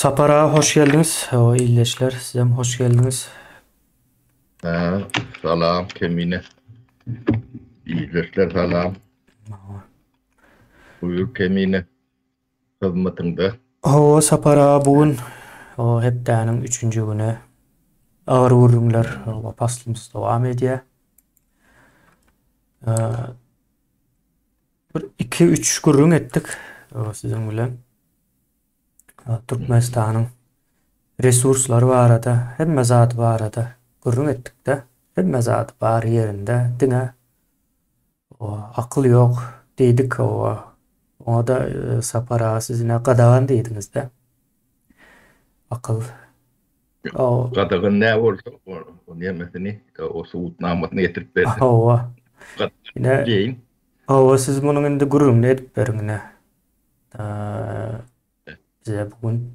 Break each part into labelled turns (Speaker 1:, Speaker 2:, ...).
Speaker 1: Sapara hoş geldiniz. O iyileşler. Size hoş geldiniz.
Speaker 2: Ha, salam Kemine. İyileşler salam. Buyur Kemine. Hizmetinde.
Speaker 1: O Sapara bugün o heptanın üçüncü günü. Ağır vurumlar o paslımız devam ediyor. Ee, Bir iki üç gurrun ettik. O sizin bilen. Türkmenistan'ın resursları var arada. Hem mezatı var arada. Gurrun ettik de. Hem mezatı var yerinde. Dine o akıl yok. Dedik o. O da Sapara sizine qadağan deydiniz de. Akıl. O
Speaker 2: Kadagın ne olsa o nimetini o suut namatını getirip verdi.
Speaker 1: hava.
Speaker 2: Kadagın
Speaker 1: Yine
Speaker 2: deyin.
Speaker 1: hava siz bunun indi gururun ne edip verin ne. Bize bugün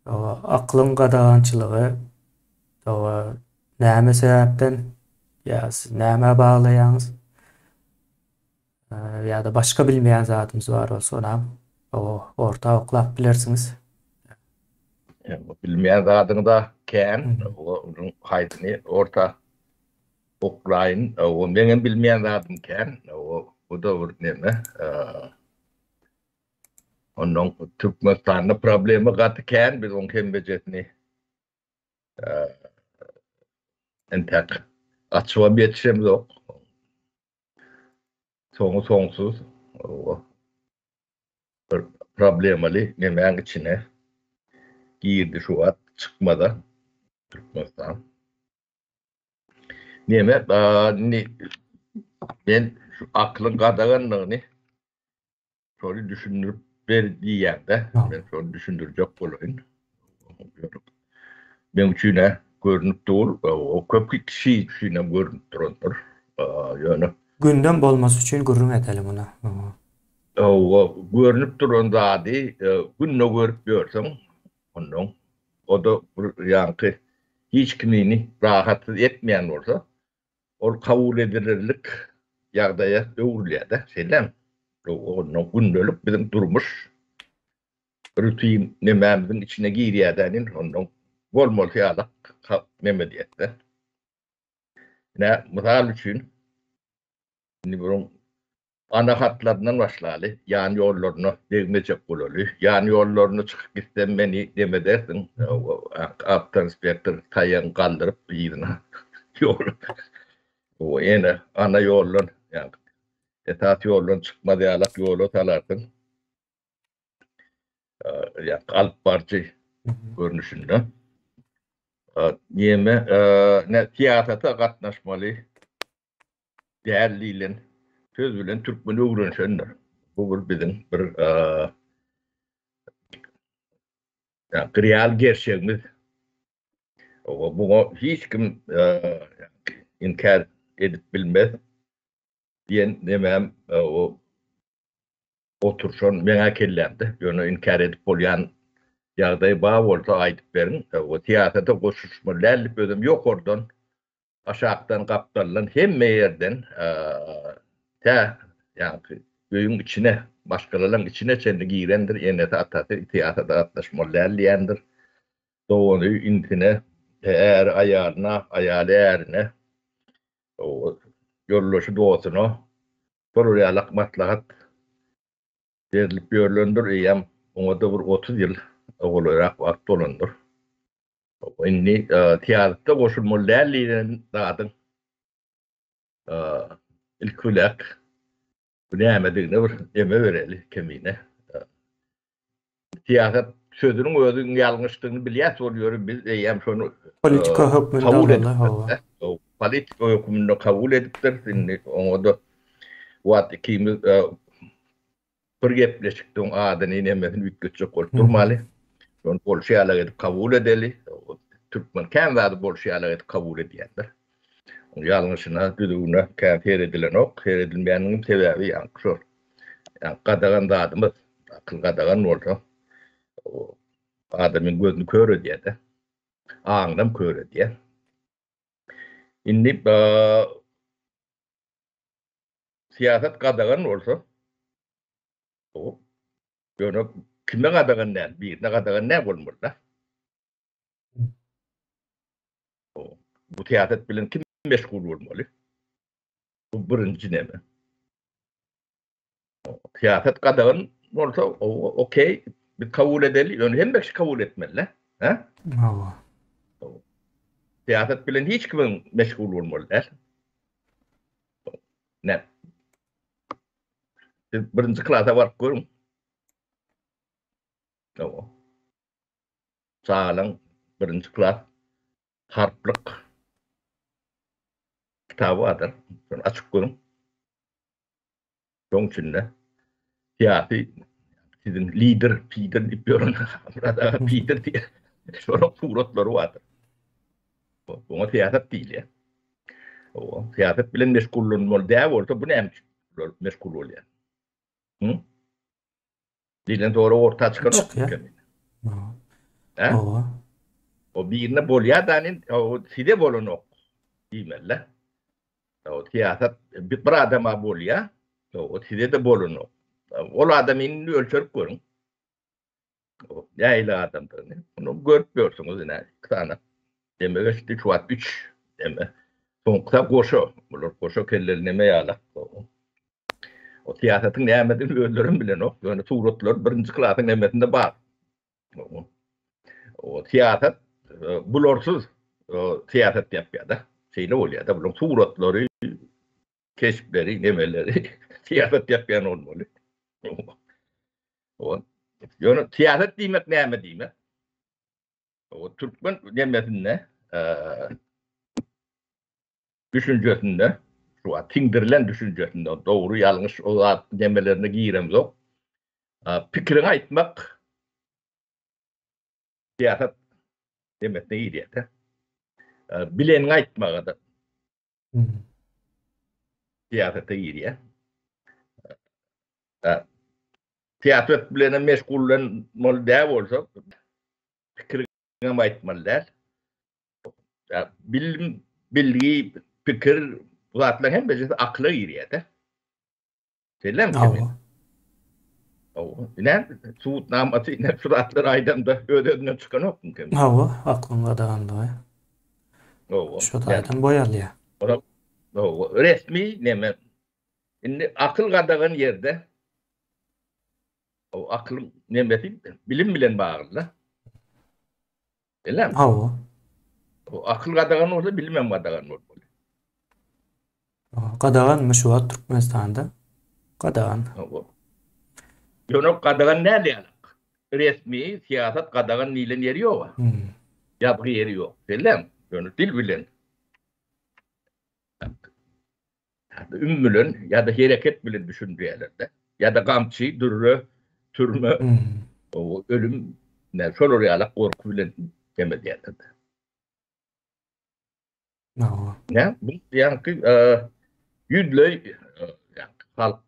Speaker 1: hava aklın qadağançılığı hava näme sebäpden ya siz näme bağlayanız ya da başka bilmeyen zatımız var olsa ona o orta oklap bilirsiniz.
Speaker 2: Bilmeyen adını da
Speaker 1: Hı
Speaker 2: Ken.
Speaker 1: hı.
Speaker 2: Onun haydını orta oklayın. O benim bilmeyen adım Ken. O da bir neme. Onun Türkmenistan'da problemi katı Ken. Biz onun kembecetini entek açığa bir yetişemiz yok. Sonsuz. O problemalı yemeğin içine girdi şu an çıkmadı Türkmenistan. Neme ben şu aklın kadağanlığını şöyle düşündürüp verdiği yerde ben
Speaker 1: Hava.
Speaker 2: şöyle düşündürecek olayım. Ben içine görünüp dur o köpük kişi içine görünüp durur. Yani
Speaker 1: Gündem bolması için gurrun edelim ona. Hava.
Speaker 2: o görünüp durun zadi günne görüp görsen onun o da yankı hiç kimini rahatsız etmeyen olsa o kabul edilirlik yağdaya öğürlüyor da selam. Onun günlük bizim durmuş rutin nememizin içine giriyor denin onun bol bol fiyalak memediyette. Ne misal için şimdi bunun ana hatlarından başlayalı. Yani yollarını devmecek bulalı. Yani yollarını çıkıp gitsen beni deme dersin.
Speaker 1: Hı hı.
Speaker 2: Aptan inspektör kayan kaldırıp yine yol. O yine ana yolun yani etat yolun çıkma diyalak yolu talarsın. Yani kalp parçı
Speaker 1: Hı hı.
Speaker 2: görünüşünde. Yeme ne tiyatrata katlaşmalı değerliyle söz bilen Türkmeni öğrenişenler. Bu bir bizim bir yani real gerçeğimiz. Buna hiç kim inkar edip bilmez. Diyen demem o oturşon bana kellendi. Yani inkar edip olyan yağdayı bağ olsa aydıp verin. O tiyatrda koşuşmalarlı bölüm yok oradan. Aşağıdan kaptarlan hem yerden ta yani köyün içine başkalarının içine kendi girendir. Yine atatı tiyatrda atlaşmalarlı yandır. Doğunu intine eğer ayarına ayalı eğerine o yolloşu doğusunu koruyalak maslahat verilip görülündür iyem ona da bir 30 yıl olarak vakti olundur. Inni tiyatroda koşulmalarıyla dağıdın ilk kulak bu neyemediğine bir eme vereli kemine. Tiyatro sözünün özünün yanlışlığını bilyat oluyor. Biz iyem şunu
Speaker 1: Politika hükmünde
Speaker 2: kabul
Speaker 1: alalı
Speaker 2: edip
Speaker 1: hava.
Speaker 2: o politika hükümünü kabul edipler. Şimdi onu da Wat ikimiz bir gepleşikten adını inemesin ütkötçek olup
Speaker 1: Hı hı.
Speaker 2: durmalı. Son bolşiyalar edip kabul edeli. Türkmen kendi bolşiyalar edip kabul ediyenler. Yanlışına, düdüğüne her edilen ok, her edilmeyenin sebebi yankı. Yani kadağan da adımız, akıl kadağan olsa, o adamın gözünü kör diye de, ağından kör diye. Şimdi siyaset kadağan olsa, o yani kime kadagan ne? Birine kadagan ne bolmaly da? Bu tiyaset bilen kim meşgul bolmaly? Bu birinci neme. Tiyaset kadagan bolsa okey, bir kabul edeli. Yani hem bekşi kabul etmeli. Ha?
Speaker 1: Hawa.
Speaker 2: Tiyaset bilen hiç kimin meşgul bolmaly. Ne? Birinci klasa barıp görün. Sağlan birinci klas harplık kitabı adır. Sonra açık görün. Onun içinde siyasi sizin lider, Peter ipiyorun. Burada Peter diye sonra suratları vardır. Buna siyaset değil ya. Siyaset bilen meşgulluğun dev olsa bu ne meşgul oluyor? Dilen doğru orta çıkan
Speaker 1: Çık ya. Hawa.
Speaker 2: O birine bolya danin o side bolun ok. Dimelle. O siyaset bir adama bolya. O side de bolun ok. O adamın ölçerip görün. Yayla adamdır. Onu görüyorsunuz yine. Sana. Demek işte şu an 3 demek. Sonuçta koşu. Bunlar koşu kellerini me yalak. O siyasetin nemedin öldürün bilen o. Yani suratlar birinci klasın nemedinde var. O siyaset bularsız siyaset yapıyor da. Şeyle oluyor da. Bunun suratları, keşifleri, nemeleri siyaset yapıyor olmalı. Yani siyaset demek neme demek. O Türkmen demesinde düşüncesinde şu an tindirilen düşüncesinde doğru yanlış o demelerine girem yok. Fikrini aytmak siyaset demesine iyi diye de. Bilenin aytmağı da siyasete iyi diye. Siyaset bilene meşgullenmeli dev olsa fikrini aytmalılar. Bilim, bilgi, fikir zatla hem de akla iyi diye de. Selam ki. Ne? Suut namatı ne suratlar aydamda ödediğinden çıkan yok mu?
Speaker 1: Hawa, aklımda dağındı. Şu daydan boyalya.
Speaker 2: Resmi neme? Şimdi akıl kadağın yerde o akıl nemesi bilim bilen bağlı. Öyle mi?
Speaker 1: Hawa.
Speaker 2: O akıl kadağın olsa bilmem kadağın olur.
Speaker 1: Qadagan meşruat Türkmenistan'da. Qadagan.
Speaker 2: Yok kadağın ne alak? Resmi siyaset kadağın nilen yeri yok. Yapı yeri yok. Öyle mi? Yani dil bilen. Ümmülün ya da hareket bilen düşündüğelerde ya da kamçı, dürrü, türme, o ölüm ne şol oraya alak korku bilen demedi yerlerde. Ne? Bu yani yüdlöy yani halk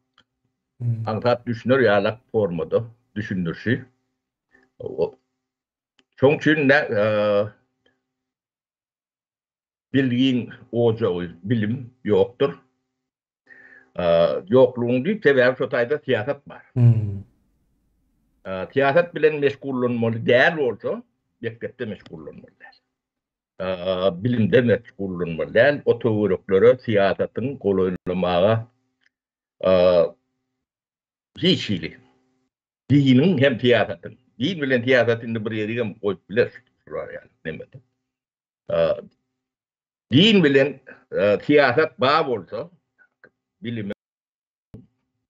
Speaker 2: antat düşünür ya alak formada düşünürşü. Çoğun için ne bilgin ocağı bilim yoktur. Yokluğun değil sebebi sotayda siyaset var. Siyaset bilen meşgullanmalı değer olsa mektepte meşgullanmalı. Bilimde meşgullanmalı. O teorikleri siyasetin kolaylamaya hiç iyi. Dinin hem siyasetin. Din bilen siyasetin bir yere koyup bilir. Din bilen siyaset bağ olsa bilimi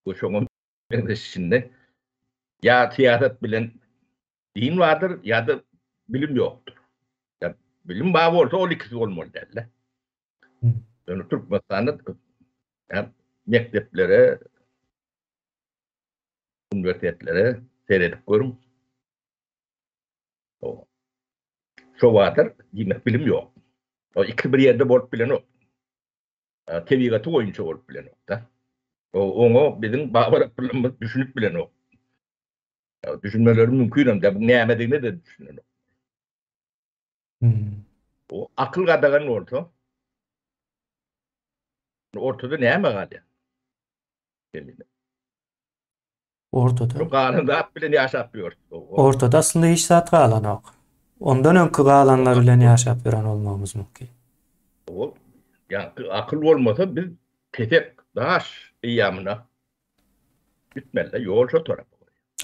Speaker 2: koşumun içinde ya siyaset bilen din vardır ya da bilim yoktur. Ya, bilim bağı olsa o ikisi olmalı derler. Yani Türkmenistan'da mekteplere, üniversitelere seyredip görün. Şu vardır, demek bilim yok. O iki bir yerde bolup bilen o. Tebigatı oyuncu olup bilen o da. Onu bizim bağırıp düşünüp bilen o. Düşünmeleri mümkün ama bu ne yemediğini de düşünün. O akıl kadağın ortada ne yeme kalıyor?
Speaker 1: Ortada.
Speaker 2: Şu kanunda at bilen yaşapıyor.
Speaker 1: Ortada aslında hiç zat galan yok. Ondan önkü galanlar bilen yaşap gören olmamız mümkün.
Speaker 2: O yani akıl olmasa biz ketek daş iyamına gitmelle yol şu tarafı.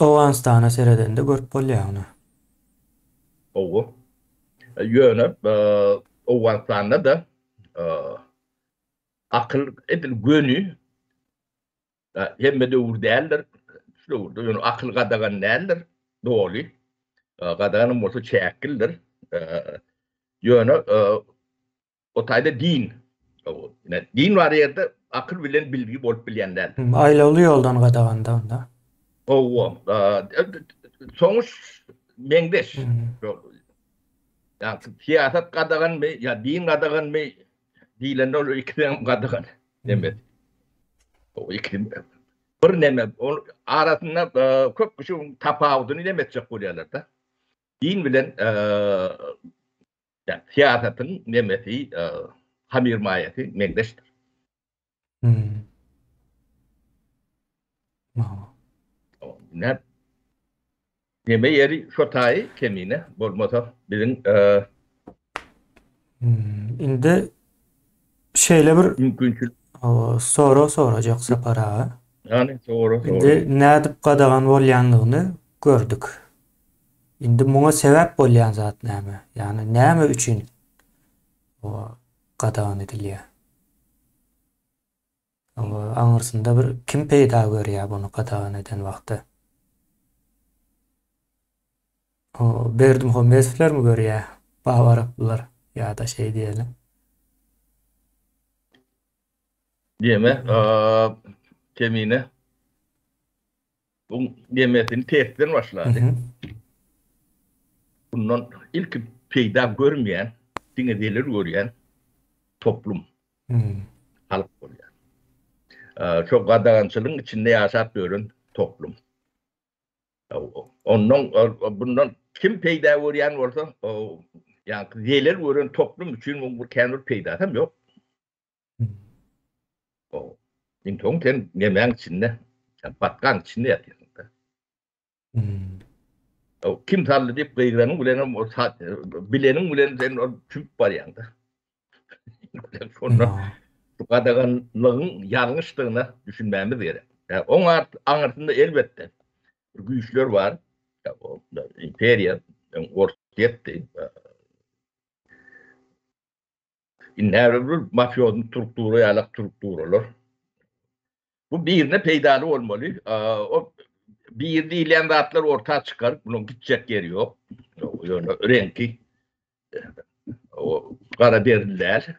Speaker 1: O anstana sereden de görüp bolýar onu.
Speaker 2: O yönü o vatanda da e, akıl edil gönü hemme de uğur değerler. Şu uğurda yani akıl kadagan değerler. Doğru. Kadaganın olsa çekildir. Yönü o tayda din. Yani din var yerde akıl bilen bilgi bolup bilýänler.
Speaker 1: Aýlaly ýoldan gadaganda onda.
Speaker 2: O sonuç mengdeş. Yani siyaset kadagan mı ya din kadagan mı dilen o iklim kadagan demek. O iklim bir neme o arasında çok kişi tapawudyny demekçek bolýarlar da. Din bilen yani siyasetin nemesi hamir mayeti mengdeşdir.
Speaker 1: Hmm. Mao.
Speaker 2: Ne neme yeri şotayı kemine bolmasa bizim
Speaker 1: Indi şeýle bir
Speaker 2: mümkünçül
Speaker 1: sorajak separa.
Speaker 2: yani doğru.
Speaker 1: Indi nädip gadagan bolýanlygyny gördük. Indi muňa sebäp bolýan zat näme? Ýani näme üçin o gadagan edilýär? O aňyrsynda bir kim peýda görýär bunu gadagan eden wagtda? O Berdim Homesler mi görýär? Bawaraplar ýa-da şey diýelim.
Speaker 2: Diyeme kemine bu demesini testten başladı. Bundan ilk peyda görmeyen, dinlediler görüyen toplum, halk oluyor. Çok kadagançılığın içinde yaşap görün toplum. Ondan bundan kim peyda görüyen olsa yani diyeler görün toplum için bu kendi peyda tam yok. O intonken yemeğin içinde, batkan içinde yatıyor. O kim tarlı deyip kıyıranın bilenin o bilenin bilenin o tüp var yani. Sonra bu kadaganlığın yanlışlığını düşünmemiz gerek. Yani onun anlatında elbette güçler var. Ya, o imperiya, ortiyette, innerli mafyonun strukturu yalak strukturu olur. Bu birine peydalı olmalı. O bir değilen rahatlar ortaya çıkar. Bunun gidecek yeri yok. Yani renki o kara deriler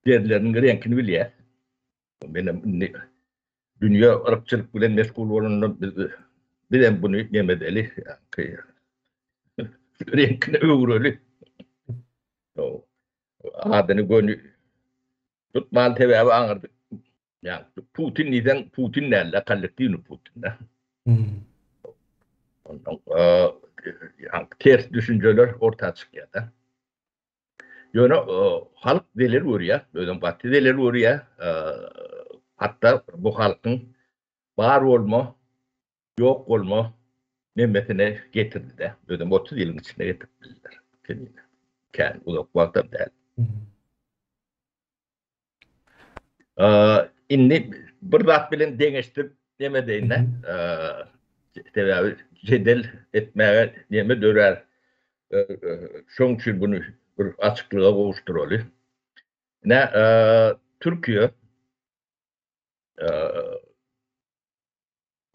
Speaker 2: derilerin renkini biliyor. Benim dünya ırkçılık bilen meşgul olanlar bilen bunu yemedeli. Yani, renkini öğreli. Adını gönü tutmalı tebebi anırdık. Yani Putin neden Putin nerede kallettiğini Putin'de. Yani ters düşünceler ortaya çıkıyor da. Yani halk delir oraya, böyle batı delir oraya. Hatta bu halkın var olma, yok olma nimetine getirdi de. Böyle 30 yılın içinde getirdiler. Kendi uzak vakti değil. İnni bir zat bilen deňeştirip neme deýinler. Tebi jedel etmäge neme dörer. Şoň üçin bunu bir açyklyga gowuşduraly. Türkiýe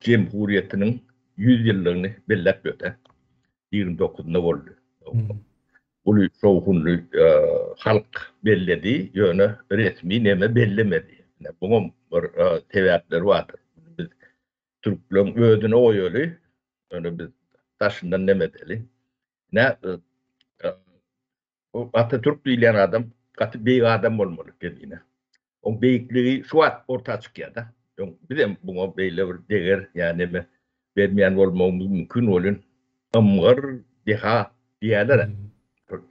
Speaker 2: Cemhuriyetiniň 100 ýyllygyny bellep öte. 29-nda boldy. Ulu soğunlu halk belledi, yönü resmi neme bellemedi. Bunun sebepleri vardır. Biz Türklerin ödünü o yolu, yani biz taşından demedeli. Atatürk diyen adam, katı beyik adam olmalı dediğine. O beyikliği şu an ortaya çıkıyor da. Bir de buna beyle bir değer, yani vermeyen olmamız mümkün olun. Amgar, deha diyorlar.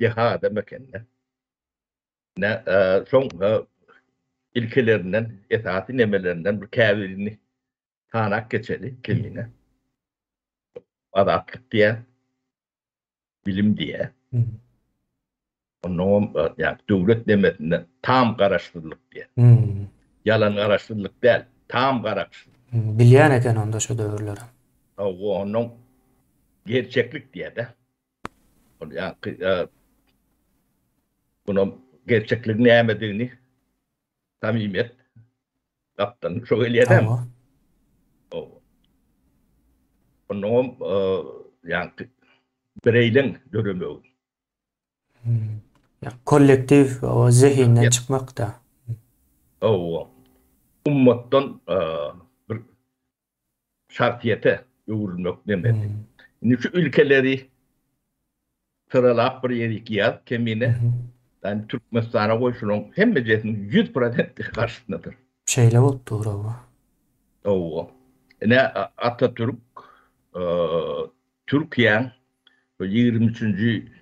Speaker 2: Deha demek kendine. Son ilkelerinden, etaati nemelerinden bir kavirini tanak geçeli kendine. Adatlık diye, bilim diye.
Speaker 1: Hı.
Speaker 2: Onun yani devlet demetinden tam karıştırılık diye.
Speaker 1: Hı.
Speaker 2: Yalan karıştırılık değil, tam karıştırılık.
Speaker 1: Bilýän eken onda şu döwürleri.
Speaker 2: Onun gerçeklik diye de. Yani bunun gerçekliğini yemediğini samimiyet kaptanı söyleyedem.
Speaker 1: Hawa.
Speaker 2: Onun yani bireylin dönümü.
Speaker 1: Ya kollektiv o zihinden çıkmak da.
Speaker 2: O ummattan bir şartiyete yoğurulmak demedi. Şimdi şu ülkeleri sıralap bir yere giyaz kemine yani Türkmenistan'a koşunun hem meclisinin 100% karşısındadır.
Speaker 1: Şeyle botdur o.
Speaker 2: O ne Atatürk Türkiye'nin 23.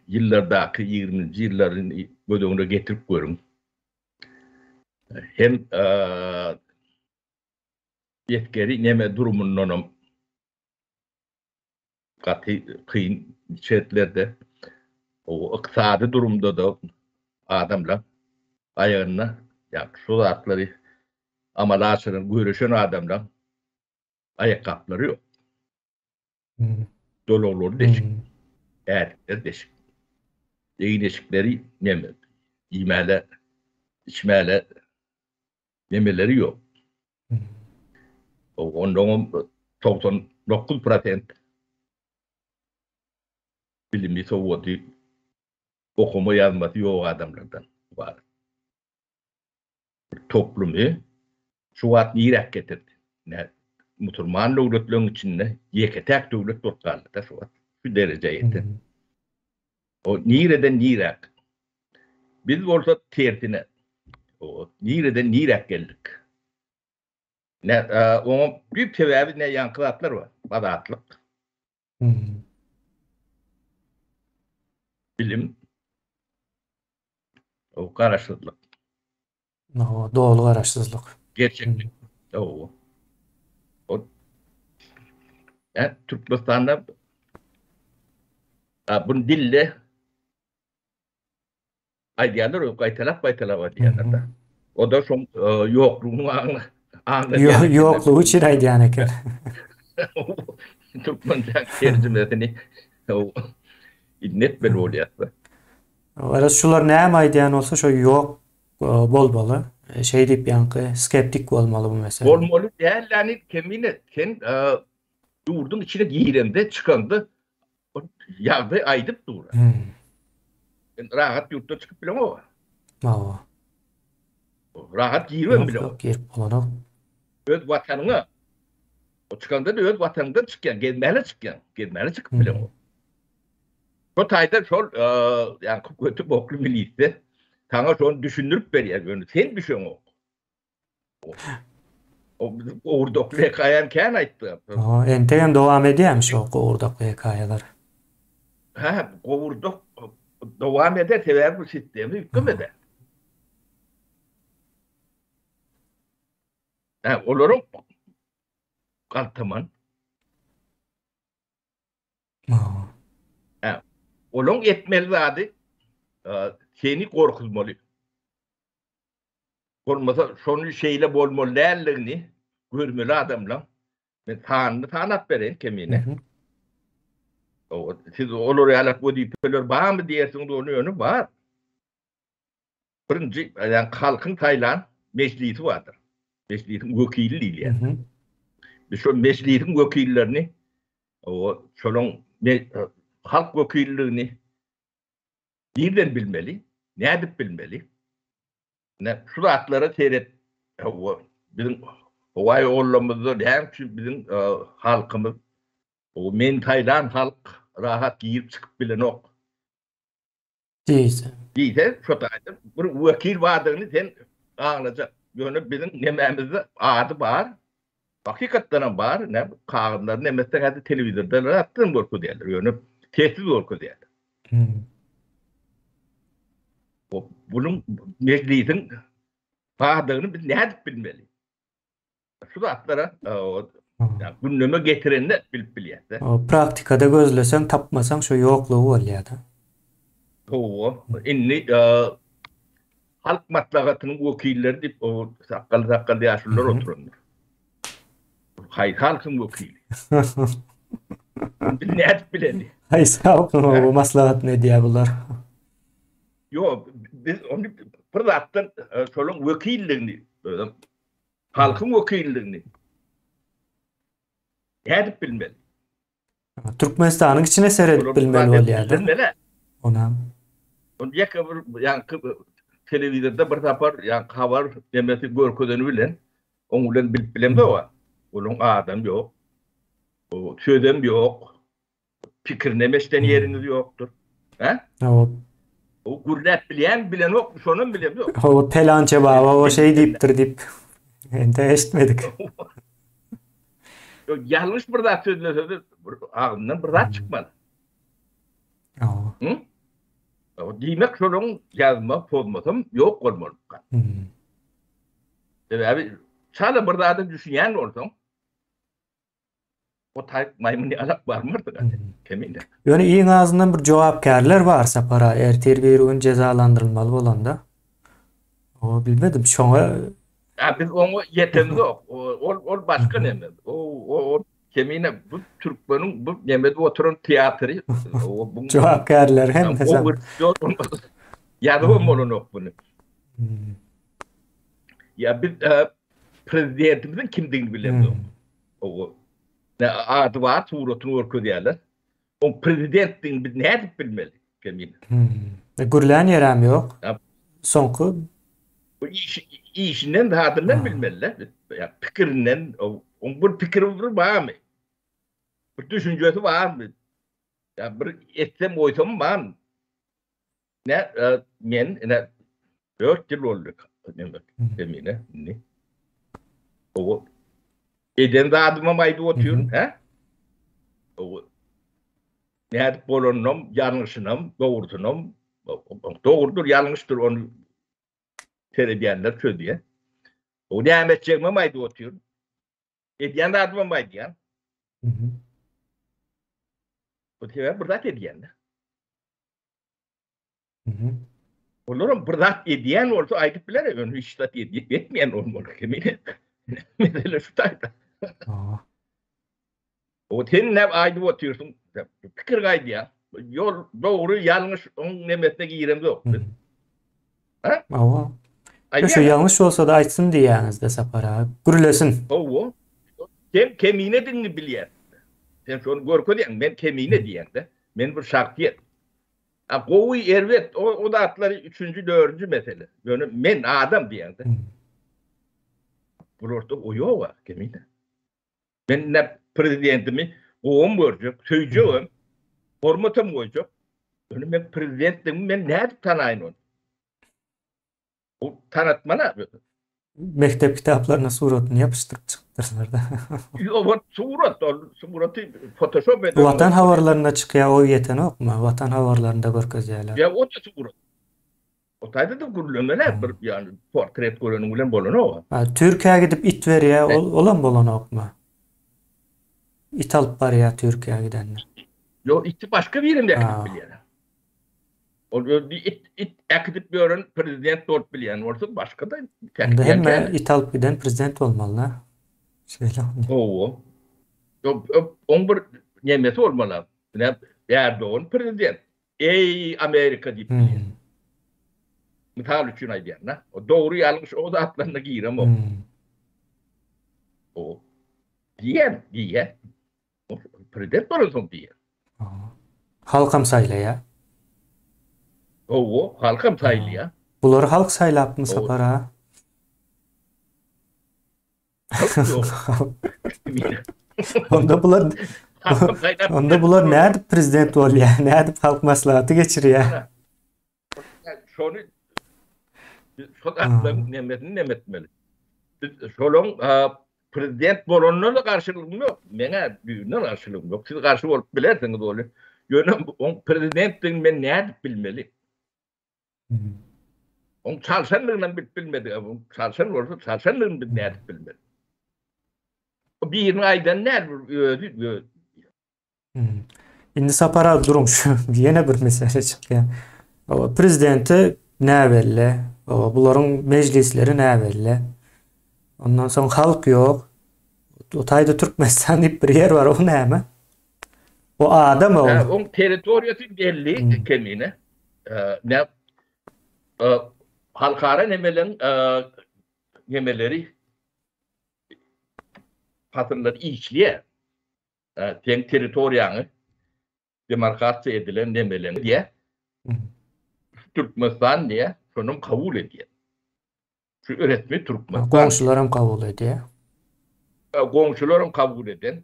Speaker 2: yıllardaki 20. yılların bölümüne getirip görün. Hem yetkeri neme durumunun katı kıyın şeritlerde o iqtisadi durumda da adamlar ayağına yani su atları amalaşının görüşen adamlar ayakkabıları yok. Dolorları deşik. Erkekler deşik. Deşikleri neme. Yemele, içmele nemeleri yok. Ondan 99% bilimi soğudu. Okuma yazması yok adamlardan var. Toplumu şu an yiyerek getirdi. Ne Müslüman devletlerin içinde tek devlet tutkaldı da şu an. Şu dereceye yetti. O nireden yiyerek. Biz olsa tertine. O nireden yiyerek geldik. Ne onun büyük sebebi ne yankılatlar var. Badatlık. Bilim. O karşılıklık.
Speaker 1: O doğulu garaşsızlık.
Speaker 2: Gerçeklik. O. Yani Türkmenistan'da bunun dille aydiyanlar yok. Baytalak aydiyanlar da. O da son yokluğunu anlayan.
Speaker 1: Yokluğu için aydiyan eken.
Speaker 2: Türkmencan tercümesini net belli oluyor.
Speaker 1: Aras şular näme aydiyan olsa şu yok bolmaly. Şey dip yankı skeptik bolmaly bu mesele.
Speaker 2: Bolmaly değil yani kemine ken durdun içine girende çıkandı yağda aydıp dur. Rahat yurtta çıkıp bilen o. Rahat girmem bilen o.
Speaker 1: Yok girip bolana.
Speaker 2: Öz vatanına o çıkanda da öz vatanından çıkan, gezmeli çıkıp bilen o. O tayda şol yani kötü boklu miliste sana şonu düşündürüp veriyor. Sen düşün o. O Uğurdoklu hikayen ken ayttı.
Speaker 1: Enten devam edýärmiş o Uğurdoklu hikayeler.
Speaker 2: Ha, Uğurdok devam eder sever bu sistemi hükümede. Ha, olurum kaltaman. Ha, olun etmeli zadi seni korkutmalı. Olmasa şonu şeyle bolmalı değerlerini görmeli adamla. Ben tanıt vereyim kemine. Siz olur yalat bu dipler bağ mı diyersiniz onu yönü var. Birinci yani halkın Tayland meclisi vardır. Meclisin vekili yani. Biz şu meclisin vekillerini o şolun halk vekillerini nereden bilmeli? Ne edip bilmeli? Ne şu atlara seyret bizim Havay oğullarımızda hem şu bizim halkımız o men Tayland halk rahat yiyip çıkıp bilen ok. Değilse şu tayda bir vekil vardığını sen anlayacak. Yani bizim nememizde adı var. Hakikaten var. Ne kağıtlar ne mesela hadi televizyonda attığın korku derler. Yani tehdit korku derler. Bunun meclisin vardığını biz ne edip bilmeli. Şu atlara Yani gündeme getirenler bilip bilýärdi.
Speaker 1: O praktikada gözlesen tapmasan şu yokluğu bolýar-da.
Speaker 2: O inni halk matlagatynyň wekilleri dip o sakkal ýaşullar oturýar. Hayır, halkyň wekili. Biz nädip bilendi?
Speaker 1: Hay sağ olun, bu maslahat ne diye bunlar?
Speaker 2: Yo, biz onu bir zatdan şolun wekilligini, halkyň wekilligini nädip bilmeli.
Speaker 1: Türkmenistanyň içine seredip bilmeli bolýar-da. Onam.
Speaker 2: On ýeke bir ýa telewizorda bir tapar ýa habar demesi görkezeni bilen, oň bilen bilip bilemde o. Olaň adam ýok. O söýdem ýok. Pikirlemeşden yeriniz ýokdur. Ha? O gurlat bilen ok, şonun bilen yok.
Speaker 1: O telança baba o şey deyipdir dip. Ente eşitmedik.
Speaker 2: Yok, yanlış bir zat sözlese ağzından bir zat çıkmadı. Hı? O demek şonun yazma, pozmasam yok olmalı. Abi, çala bir zatı düşünýän bolsaň, o taýyp maýmuny alap barmyrdy gady. Keminde.
Speaker 1: Yani iň azından bir jogapkärler bar sapara, ertir berýän cezalandyrylmaly bolanda. O bilmedim şoňa.
Speaker 2: Ya biz onu yetemiz yok. O başka neme. O kemine bu Türkmenin bu nemede oturan tiyatri.
Speaker 1: Jogapkärler hem de sen.
Speaker 2: Ya da o molunok bunu. Ya biz prezidentimizin kimliğini bilemiyoruz. O adı var, suratını orkudiyalar. O prezidentin biz ne edip bilmeli kemine.
Speaker 1: Gürlen yerem yok. Sonku.
Speaker 2: Bu işinden hadından bilmeliler. Ya fikrinden, bir fikri var mı? Bir düşüncesi var mı? Ya bir etsem oysam var mı? Men 4 yıl oldu. Emine. O eden de adıma maydı otuyor. O ne bolonum, yanlışınım, doğrusunum. Doğrudur, yanlıştır onu terbiyeler söylüyor. O devam edecek mi maydı otuyor. Ediyen de adıma maydı ya. O teber burada ediyen de. Olurum burada ediyen olsa aydıp bilir ya. Onu iştat etmeyen olmalı. Mesela şu tayda. O senin ne aydı otuyorsun. Fikir gaydı ya. Yol doğru yanlış onun nemesine giremde yok. Ha?
Speaker 1: Şu yanlış olsa da açsın diyeniz de sapara. Gürlesin.
Speaker 2: O. Kemine dinini bilýär. Sen şonu görkö diýen, men kemine diýen de. Men bir şartýet. Gowy erwet, o da atlary 3-nji, 4-nji mesele. Ýöne men adam diýen de. Burorda o ýok kemine. Men ne prezidentimi gowum görjek, söýjegem, hormatym goýjak. Ýöne men prezidentimi men näde tanaýyn onu? O tanatmana.
Speaker 1: Mektep kitaplarına suratını yapıştırıp çıktırırlar da.
Speaker 2: Yok, suratı Photoshop ediyor.
Speaker 1: Vatan havarlarına çıkıyor o yetenek mi? Vatan havarlarında görkezýärler.
Speaker 2: Ya o da surat. O tayda da gurulmalar bir yani portret görünüm bilen bolan o.
Speaker 1: Türkiye'ye gidip it veriyor olan bolanok mu? İt alıp var ya Türkiye'ye gidenler.
Speaker 2: Yok, iti başka bir yerinde akıtıp bilýär. O it akıtıp bilen prezident olup bilýän olsa başka da.
Speaker 1: Hem it alıp giden prezident olmalı.
Speaker 2: O. Yok, on bir nemesi olmalı. Erdoğan prezident. Ey Amerika diýip bilýär. Misal üçün aýdýan. O doğru yanlış o da atlarına girem o. O. Diýen. Prezident bolsun diýer.
Speaker 1: Halkam saýlaýar.
Speaker 2: O, halkam saýlaýar.
Speaker 1: Bular halk saýlapmy sapara? Onda bular näde prezident bolýar? Näde halk maslahaty geçirýär?
Speaker 2: Şonu nemetmeli. Şolong prezident bolanlara karşılığım yok. Mene büyüğüne karşılığım yok. Siz karşı olup bilersiniz öyle. Yönüm prezidentin men näde bilmeli. On çalsanlığından bilmedi. Çalsan olsa çalsanlığını näde bilmeli. bir aydan ne ödü.
Speaker 1: Hmm. Indi sapara durun şu yine bir mesele çıktı. O prezidenti ne belli? O bunların meclisleri ne belli? Ondan sonra halk yok. O tayda Türkmenistan deyip bir yer var o ne mi? O adam o.
Speaker 2: On teritoriyası belli kemine. Ne halkara nemeleri patırları işliye. Ten teritoriyanı demarkasyon edilen nemelerini diye Türkmenistan diye şunun kabul ediyor. Şu resmi Türkmenistan diye.
Speaker 1: Komşularım kabul ediyor.
Speaker 2: Komşularım kabul eden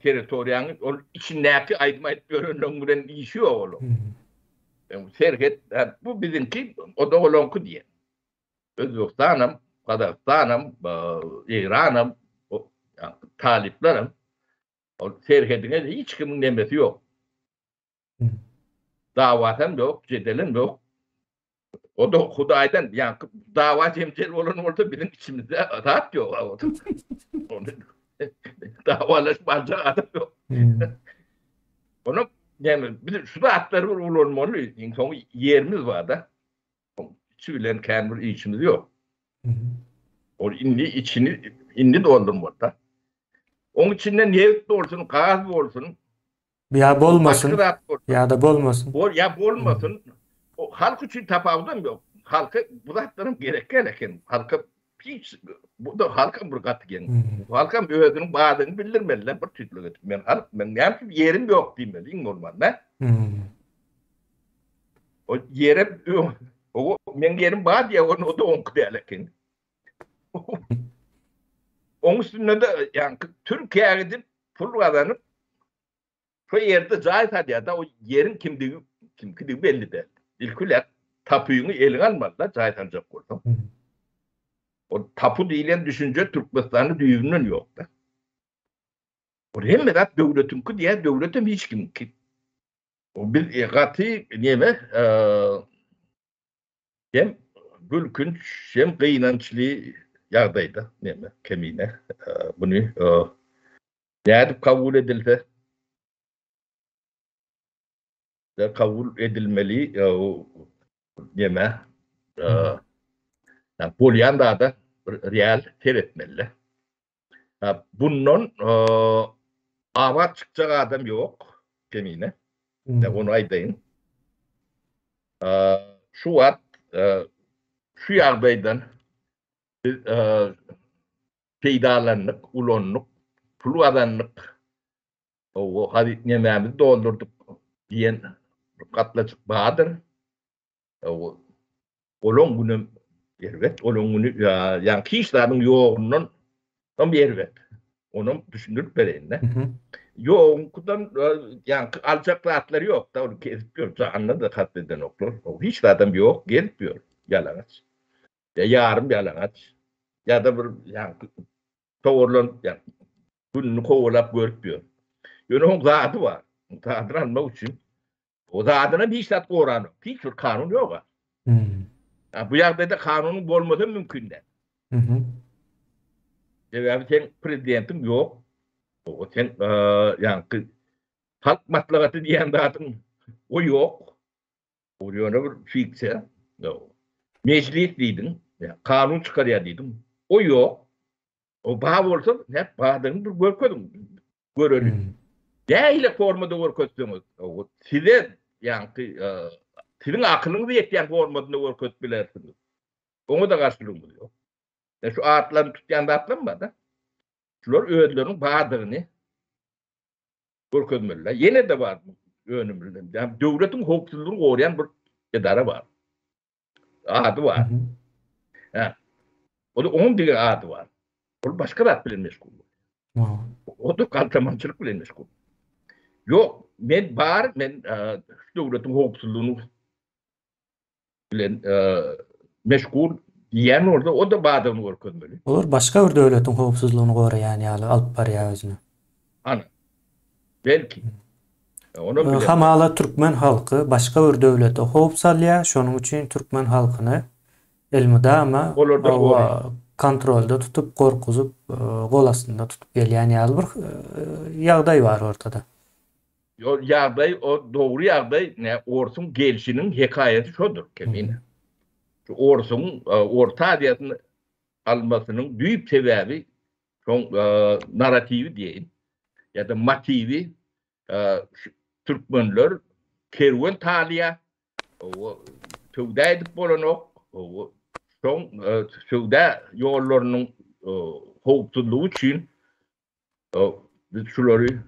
Speaker 2: teritoriyanı onun içindeki aydınlık görünümden işi yok oğlum. Serket bu bizimki o da olonku diye. Özbekistan'ım, Kazakistan'ım, İran'ım, Taliplerim o serketine de hiç kimin demesi yok. Davatım yok, cedelim yok. O da Huday'dan yani dava cemcel olan orada bizim içimizde rahat yok. Davalaşmayacak adam yok. Onu yani bir şu da atları olmalı. İnsan yerimiz var da. Çivilen kendi içimiz yok. O inni doldurmakta. Onun içinde nefret olsun, gaz olsun.
Speaker 1: Ya bolmasın.
Speaker 2: Başka
Speaker 1: Ya da bolmasın.
Speaker 2: Ya bolmasın. O halk için tapavdan yok. Halka bulatlarım gereken. Halka hiç bu da halka burkat gen. Halka özünün bağını bildirmeliler bir türlü etmen. Ben yani yerim yok diyeyim normalde. O yerim o men yerim bağ diye onu da onku derken. Onun üstünde de yani Türkiye'ye gidip pul kazanıp şu yerde zahit hadi ya da o yerin kimliği belli değil. İlküler tapuyunu eline almadılar zahit ancak orada. O tapu değilen düşünce Türkmenistan'ın düğünün yoktu. Oraya mı da devletin ki diye devletin hiç kim ki. O bir katı niye mi? Hem gülkünç hem kıyınançlığı yağdaydı. Niye mi? Kemiğine. Bunu yani kabul edilse de kabul edilmeli niye mi? Yani Polyana'da da real seyretmeli. Bunun avat çıkacak adam yok kemiğine. Onu aydayın. Şu var şu yardaydan peydalanlık, ulonluk, puluadanlık o hadi yemeğimizi doldurduk diyen katlaşık bağdır. Olon bunu evet, olon bunu yani kişilerin yoğunluğunun tam bir evet. Onu düşündürüp vereyim. Yoğunluktan yani alçak rahatları yok da onu kesmiyor. Anla da katleden oklar. Hiç adam yok, gelmiyor. Yalanaç. Ya yarım yalanaç. Ya da bir yani doğrulan yani bunu kovalap görmüyor. Yani onun zadı var. Zadını almak için. O zadına bir saat oranı. Hiçbir kanun yok. Yani bu yerde de kanunun olmadığı mümkün değil. Yani sen prezidentin yok. O sen yani halk maslahatı diyen dağıtın o yok. O yana bir fikse. Meclis deydin. Yani kanun çıkarıyor dedim. O yok. O bağ olsa hep bağdığını bir görürüm. Ne ile formada görkötüyorsunuz? Size yani sizin aklınızı yeten formada görkötülersiniz. Onu da karşılığımız yok. Şu ağıtlarını tutuyan da atlanmadı. Şular öğütlerin bağdığını görkötmeliler. Yine de var önümüzde. Yani devletin hukuksuzluğunu koruyan bir idare var. Adı var. O da onun diye adı var. O başka da bilen meşgul. O da kaltamançılık bilen meşgul. Yok, ben devletin hukuksuzluğunu bilen meşgul diyen orada o da bağdığını görkönmeli.
Speaker 1: Olur başka bir devletin hukuksuzluğunu koruyan yani alıp var ya özünü.
Speaker 2: Ana. Belki.
Speaker 1: Hamala Türkmen halkı başka bir devlete hukuk salya, şonun için Türkmen halkını elmida ama kontrolde tutup korkuzup gol astında tutup gelýän ýaly bir ýagdaý bar ortada.
Speaker 2: O ýagdaý, o dogry ýagdaý ne Orsun gelişiniň hekaýaty şodur kemine. Şu Orsun orta adiýatyny almasynyň düýp sebäbi şoň narratiwi diýin ýa-da motiwi türkmenler kerwen talyýa o töwde edip bolanok o şoň töwde ýollarynyň howpsuzlygy üçin biz şolary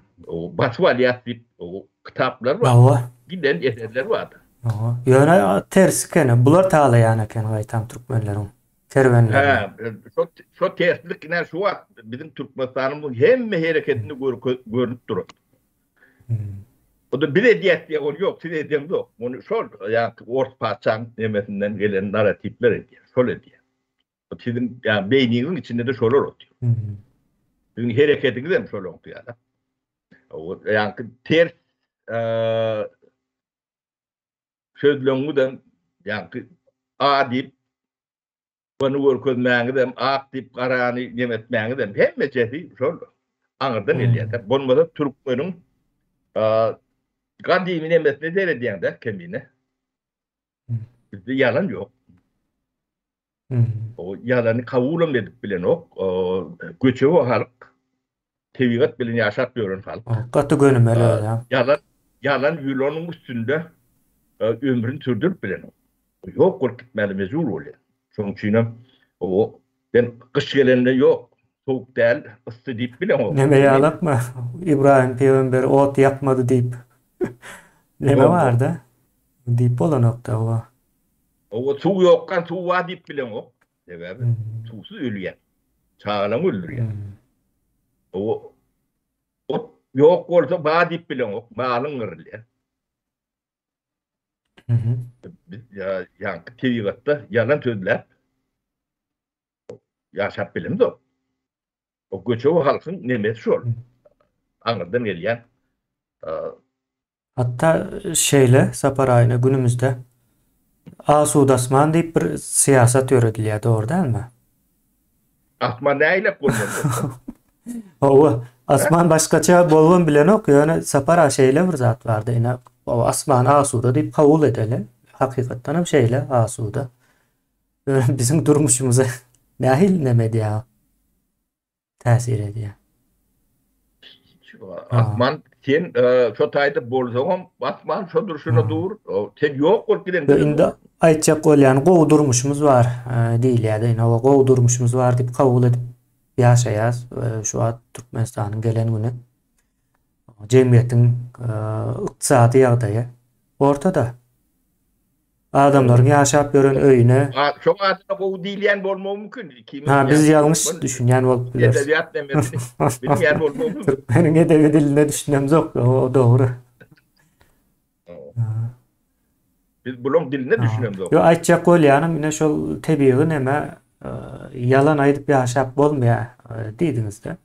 Speaker 2: basyp alýas diýip kitaplar bar. Giden ederler bardy.
Speaker 1: Ýöne tersi kene bular talaýan eken gaýtam türkmenleriň serwenleri.
Speaker 2: Şo terslik ne şu wagt bizim Türkmenistanyň hemme hereketini görünüp durar. O da bir ediyet diye ol yok, siz ediyem yok. Onu şol, yani Ors Paçan demesinden gelen narratifler ediyor. Şol ediyor. O sizin yani beyninin içinde de şolar oluyor. Sizin hareketiniz de mi şol oluyor yani? O yani ters sözlüğünden yani A deyip bana görkezmeğini de ak deyip karağını yemetmeğini de hem meçesi şol anırdan ediyor. Bunun Türklerin Gandhi'nin emesine dere diyen de kendine. Bizde yalan yok. O yalanı kavulum edip bilen o göçevi halk tevigat bilen yaşat diyorun halk.
Speaker 1: Katı gönümeli öyle.
Speaker 2: Yalan yılonun üstünde ömrünü sürdürüp bilen o. Yok korkutmalı mezur oluyor. Çünkü o ben kış gelende yok. Soğuk değil, ısı deyip bilen o.
Speaker 1: Neme yalak mı? İbrahim Peygamber ot yapmadı deyip. Neme vardı? Deyip olan nokta o.
Speaker 2: O su yokkan su var deyip bilen o. Sebebi susuz ölüyen. Çağlam öldürüyen. O yok olsa var deyip bilen o. Malın ırılıyor. Yani tevigatta yalan sözler yaşap bilim de o. O göçevi halkın nemesi şol. Anırdan gelen.
Speaker 1: Hatta şeyle Sapar ayına günümüzde Asud Asman deyip bir siyaset öğretiliyordu orada değil mi?
Speaker 2: Asman neyle konuyor?
Speaker 1: O Asman başkaça bolgun bilen ok. Yani Sapar şeyle bir zat vardı. Yine o Asman Asud'a deyip kabul edelim. Hakikaten hem şeyle Asud'a. Bizim durmuşumuza nahil nemedi ya. Tesir ediyor.
Speaker 2: Asman sen şu tayda bolsam Asman şu duruşuna dur. Sen yok ol giden.
Speaker 1: Indi aytjak bolýan gowy durmuşumuz var diýilýär. Ine o gowy durmuşumuz var diýip kabul edip ýaşaýas. Şu an Türkmenistanyň gelen güni jemgyýetiň ykdysady ýagdaýy ortada. Adamlaryň ýaşap ýören öýüne
Speaker 2: şu adyna gowy diýilýän bolmagy mümkin.
Speaker 1: Biz ýalňyş düşünýän bolup bilýär.
Speaker 2: Edebiyat demesi. Bilmeýän bolmagy mümkin.
Speaker 1: Meniň edebi diline düşünýäm jok. O dogry.
Speaker 2: Biz bulun diline düşünýäm jok.
Speaker 1: Yo aýtjak bolýanym ine şol tebiği neme yalan aýdyp ýaşap bolmaýar diýdiňizde.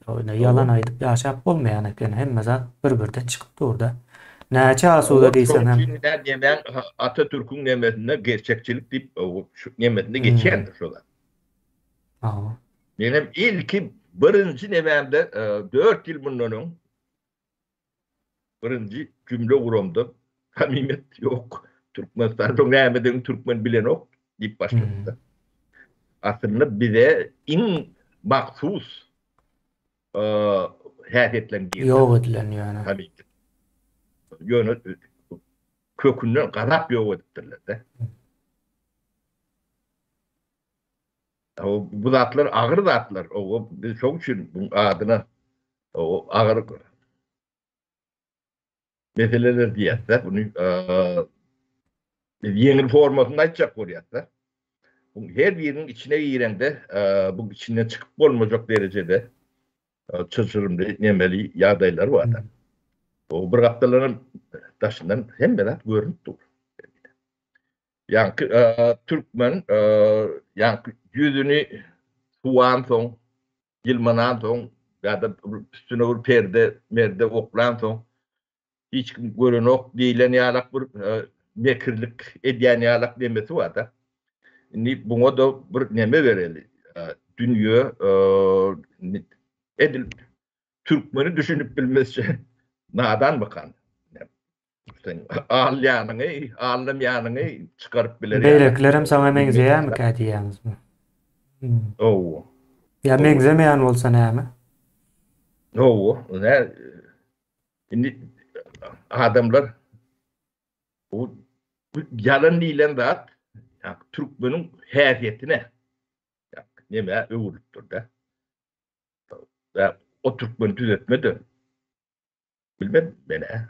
Speaker 1: Oýna yalan aýdyp ýaşap bolmaýan eken hemme zat bir-birden çykyp durda. Näçe asuda diýsen hem.
Speaker 2: Ben Atatürk'ün nemesinde gerçekçilik deyip şu nemesinde geçendir şolar. Benim ilki birinci nememde 4 yıl bundan birinci cümle kuramda hamimet yok. Türkmenistan'da nemeden Türkmen bilen yok deyip başladı. Aslında bize in maksus hareketlen girdi.
Speaker 1: Yok edilen yani.
Speaker 2: Tabii ki. Yönü kökünden garap yok ettiler de. O bu zatlar ağır zatlar. O biz çok için bunun adına o ağır meseleler diyetse bunu yeni formasını açacak oraya. Bu her birinin içine girende bu içinden çıkıp olmayacak derecede çözülümlü nemeli yağdaylar var da. O bir haftaların taşından hem berat görünüp dur. Yani Türkmen yani yüzünü suvan son, yılmanan son ya da üstüne bir perde, merde oklan son hiç görün ok değilen yalak bir mekirlik ediyen yalak demesi var da. Buna da bir neme vereli. dünya edil Türkmeni düşünüp bilmezse nadan bakan. Sen ağlayanını çıkarıp bilir yani.
Speaker 1: Beýleklerim saňa
Speaker 2: Bilmez.
Speaker 1: meňzeýärmi kädiýäňizmi?
Speaker 2: Oo.
Speaker 1: Ya
Speaker 2: Oo.
Speaker 1: meňzemeýän bolsa näme?
Speaker 2: Oo. Ne? Şimdi adamlar o yalan diýilen zat Türkmenin häsiýetine neme öwürüpdir da. O Türkmeni düzeltmedi. Bilmem bene.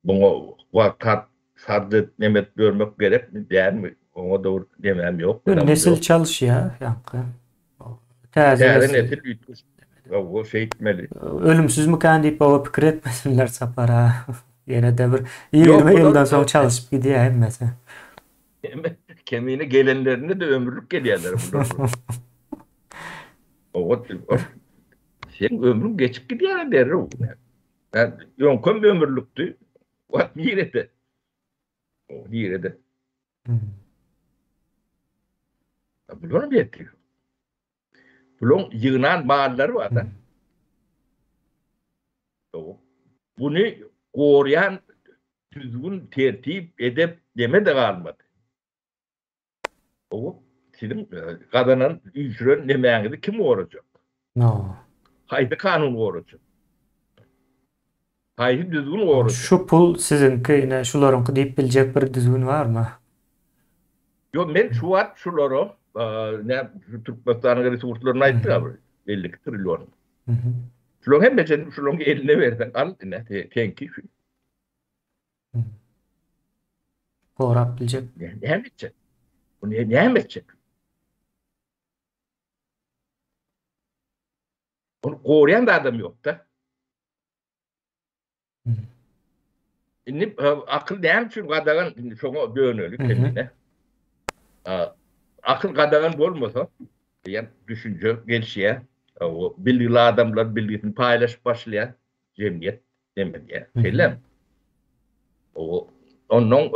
Speaker 2: Bunu vakat sardı nemet görmek gerek mi değil mi? Ona doğru demem yok.
Speaker 1: Bu
Speaker 2: Adam
Speaker 1: nesil
Speaker 2: yok.
Speaker 1: çalışýar ýaňky. Täze
Speaker 2: Täze
Speaker 1: nesil.
Speaker 2: nesil ütmüş. O şey etmeli.
Speaker 1: Ölümsüzmüken diýip baba pikir etmesinler sapara. Ýene de bir 20
Speaker 2: Yok,
Speaker 1: ýyldan
Speaker 2: bunun
Speaker 1: soň çalışyp gidýär hemmesi.
Speaker 2: kemiğine gelenlerine de ömürlük geliyorlar bunlar. O sen ömrün geçip gidiyor der o. Yani yonkun bir ömürlüktü. O nirede. O nirede. Bunu bekliyor. Bunun yığınan mağarları var da. Bunu koruyan düzgün tertip edip deme de kalmadı. O senin kazanan ücret nemeğinde kim olacak?
Speaker 1: No.
Speaker 2: Haydi kanun olacak. Haydi düzgün olacak.
Speaker 1: Şu pul sizinki ine şularyňky diýip biljek bir düzgün barmy?
Speaker 2: Yo men şu at şuları ne Türkmenistan'ın resurslarını ayttık abi. 50 trilyon. Şulun hem becen şulun eline versen al ne tenki şu.
Speaker 1: Gorap biljek.
Speaker 2: Ne hem edecek? Bu ne hem edecek? Onu koruyan da adam yok da. Şimdi akıl ne için kadağın şuna dönölük kendine. Akıl kadağın olmasa yani düşünce gelişiye o bilgili adamlar bilgisini paylaşıp başlayan cemiyet demek ya. Şeyler o onun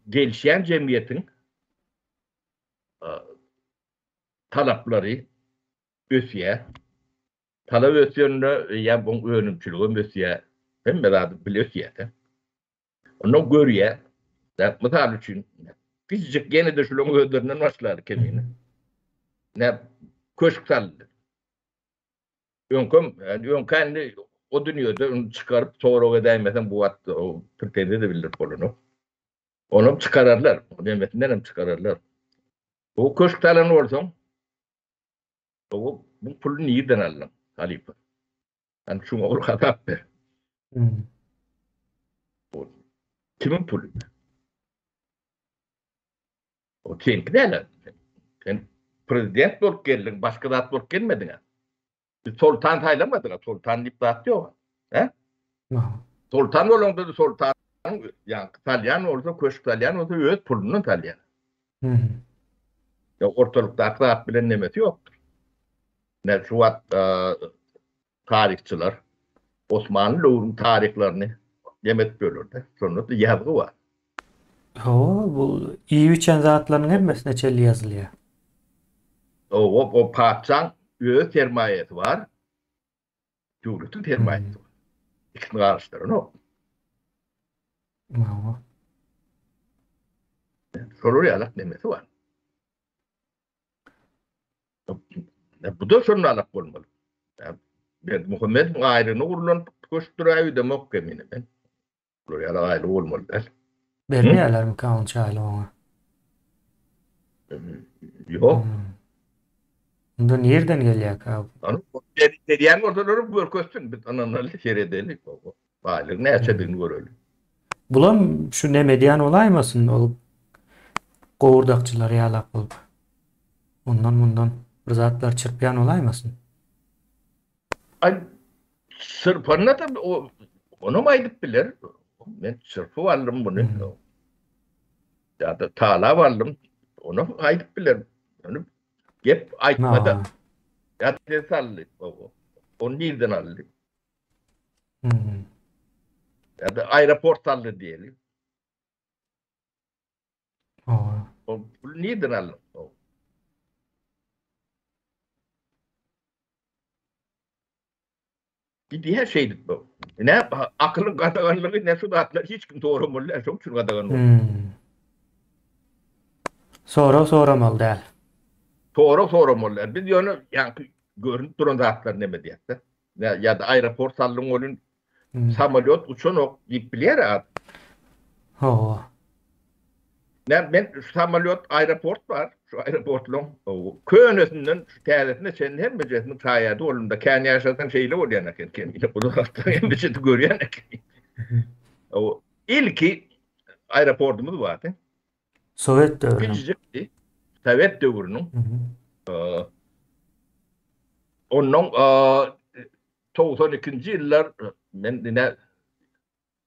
Speaker 2: gelişen cemiyetin talapları ösüye talep ösüyönde ya bu önümçülüğü ösüye hem beraber biliyorsuya da onu görüye da misal için fizik gene de şunun öderinden başlar kemiğine ne köşk saldı yönkendi o dünyada onu çıkarıp sonra o değmesen bu attı o Türkiye'de de bilir onu çıkarırlar o demetinden çıkarırlar o köşk talan olsa o bu pulunu iyiden alın halife yani şuna olur hata ver kimin pulu o seninki değil lan. Sen prezident olup geldin başka da olup gelmedin ha. Sultan saylamadın ha. Sultan deyip dağıttı yok. He? Sultan olanda da sultan yani Talyan olsa köşk Talyan olsa öz pulunun Talyan. Ya ortalıkta akla bilen nemesi yoktur. Ne şu an tarihçiler Osmanlı Louvre'un tarihlerini yemet bölürdü. Sonra da yazgı var.
Speaker 1: Bu iyi biçen zatlaryň hemmesine çelli yazılýar.
Speaker 2: O padşahın öz sermayesi var. Devletin sermayesi var. İkisini karıştırın o. Sorur yalak demesi var. Bu da şunun alak olmalı. Ben Muhammed'in ayrını kurulan koşturayı demek kemini ben. Buraya ayrı olmalı der.
Speaker 1: Bermeýärlermi kanun çaýly ona?
Speaker 2: Yok.
Speaker 1: Unda nerden gelýär ka?
Speaker 2: Onu diyen ortaları bu köstün. Biz ananali seyredelik. Bağlık ne açadığını görelim.
Speaker 1: Bulam şu ne medyan olaymasın olup gowurdakçylar ýalak bolup. Ondan bundan bir zatlar çırpýan olaymasın?
Speaker 2: Ay sırpanına da onu mu aydıp bilir? Ben sırfı varlım bunu. Ya da tala varlım. Onu aydıp bilir. Onu hep aytmadı. Ya da sallı. Onu nereden aldı? Ya da aeroport aldı diyelim. Onu nereden aldı? Gidi her şeydi bu. Ne akılın kadaganlığı ne sudatlar hiç kim doğru mu? Çok çünkü kadagan oldu.
Speaker 1: Sonra mal däl.
Speaker 2: Doğru mollar. Biz yönü yani görünüp duran zatlar ne diyette. Ya da aeroport sallın olun samolyot uçan ok deyip bilir ya.
Speaker 1: Ho.
Speaker 2: Ne ben samolyot aeroport var. Şu aeroportlun könösünden şu tääletinde senin hem meclisinin sayede olunda kendi yaşatan şeyle oluyor ne kendine. Bu da hafta hem bir şey görüyor ne. O ilki aeroportumuz vardı.
Speaker 1: Sovet dövrünün.
Speaker 2: Küçücüktü. Sovet dövrünün. Onun 92. yıllar ben yine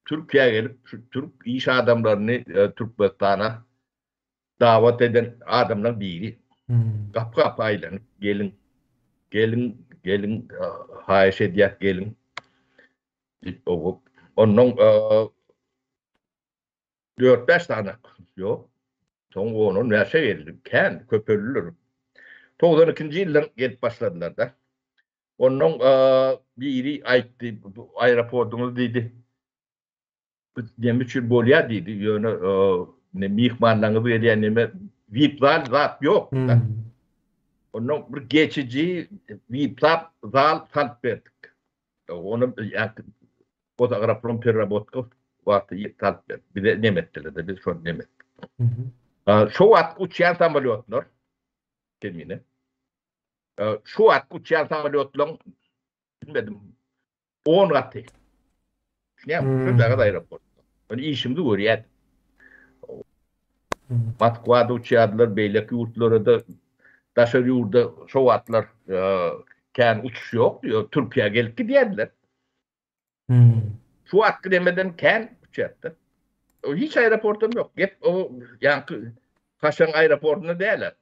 Speaker 2: Türkiye'ye gelip şu Türk iş adamlarını Türkmenistan'a davet eden adamlar biri. Kapı kapı aylanıp gelin hayiş ediyat gelin. Onun 4-5 tane yok. Son onun verse verildi. Ken köpürülür. 92. yıllar gelip başladılar da. Onun biri ayıttı. Aeroportumuz dedi. Demişir bolya dedi. Yönü ne mihmanlarını veriyen ne VIP zat yok. Onun bir geçici VIP zal salıp verdik. Onu fotoğrafın perrabotka vakti salıp verdik. Bir de nemettiler de biz şu nemet. Şu vakti uçayan samolyotlar kendine. Şu vakti uçayan samolyotlar bilmedim 10 katı. Ne yapmış? Şu aeroport. Ben işimde görüyor. Moskva'da uçuyorlar, Beylek yurtları da taşır yurda şu atlar kendi uçuş yok diyor. Türkiye'ye gelip gidiyorlar. Şu at demeden kendi uçuyorlar. Hiç aeroportum yok. Hep o yani Kaşan aeroportuna değiller.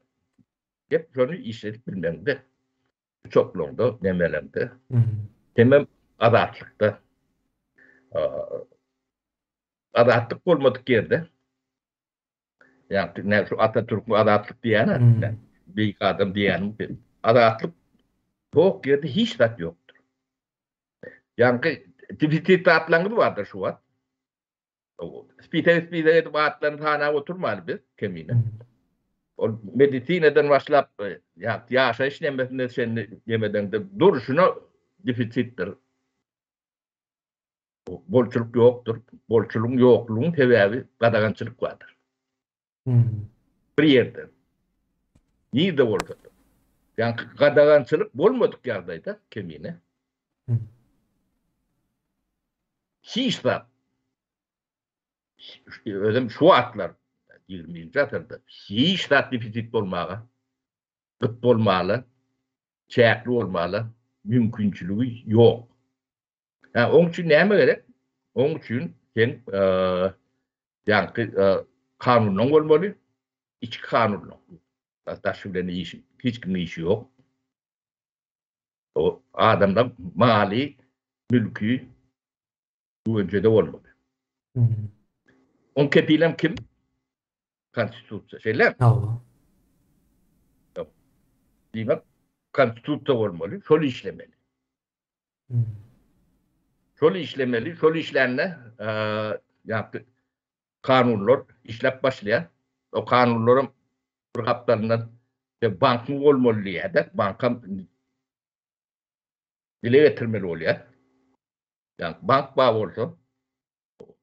Speaker 2: Hep şunu işledik bilmem de. Çokluğunda, demelerinde. Demem adatlıkta. Adatlık olmadık yerde. Yani ne şu Atatürk mü adatlık diyen büyük adam diyen adatlık yok yerde hiç tat yoktur. Yani defisit atlanı vardır şu an. Spiter edip atlanı tane oturmalı biz kemine. O medisineden başlap yaşayış nemesinde seni yemeden de duruşunu defisittir. Bolçuluk yoktur. Bolçuluğun yokluğun sebebi kadagançılık vardır. Bir yerde. Niye de olsa. Yani kadagançılık olmadık yerdeydi kemine. Hiç de özüm şu atlar 20. asırda hiç de defisit olmalı. Gıt olmalı. Çekli olmalı. Mümkünçülüğü yok. Yani onun için ne mi gerek? Onun için sen yani kanunun olmalı. İç kanunun. Taşvillerin işi. Hiç kimin işi yok. O adamda mali, mülkü güvencede olmalı. On kepilen kim? Konstitüsyon. Şeyler. Demek konstitüsyon olmalı. Şöyle işlemeli. Şöyle işlemeli. Şöyle işlerine yani kanunlar işlep başlayan o kanunların bir kaplarından bankın olmalı ya da banka dile getirmeli oluyor. Yani bank bağ olsa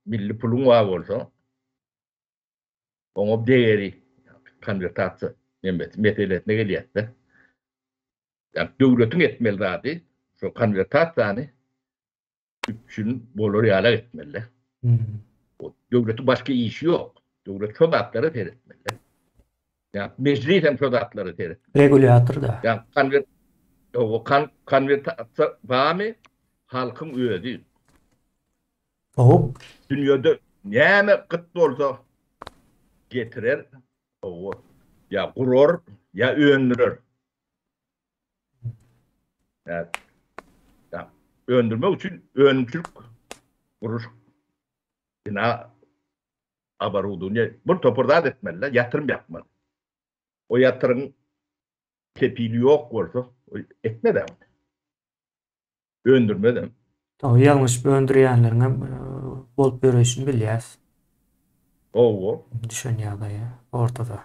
Speaker 2: milli pulun bağ olsa ona değeri kandidatı meteletine geliyor. Yani devletin etmeli zaten. Şu kandidat yani üçün bolur yala etmeli. O devletin başka işi yok. Devlet çok hakları teretmeli. Yani meclisen çok hakları teretmeli.
Speaker 1: Regulator da.
Speaker 2: Yani kandidat var mı? Halkın üye değil. Dünyada ne kıt olsa getirir. Ya kurur ya öndürür. Yani, öndürmek için öncülük kuruş. Bina haber olduğunu bir topardat etmeliler. Yatırım yapmalı. O yatırım tepili yok olsa etmeden. Öndürmeden.
Speaker 1: O ýalňyş böndürýänleriň hem bolup berýüşini bilýäs.
Speaker 2: O.
Speaker 1: Düşen ýagdaýy ortada.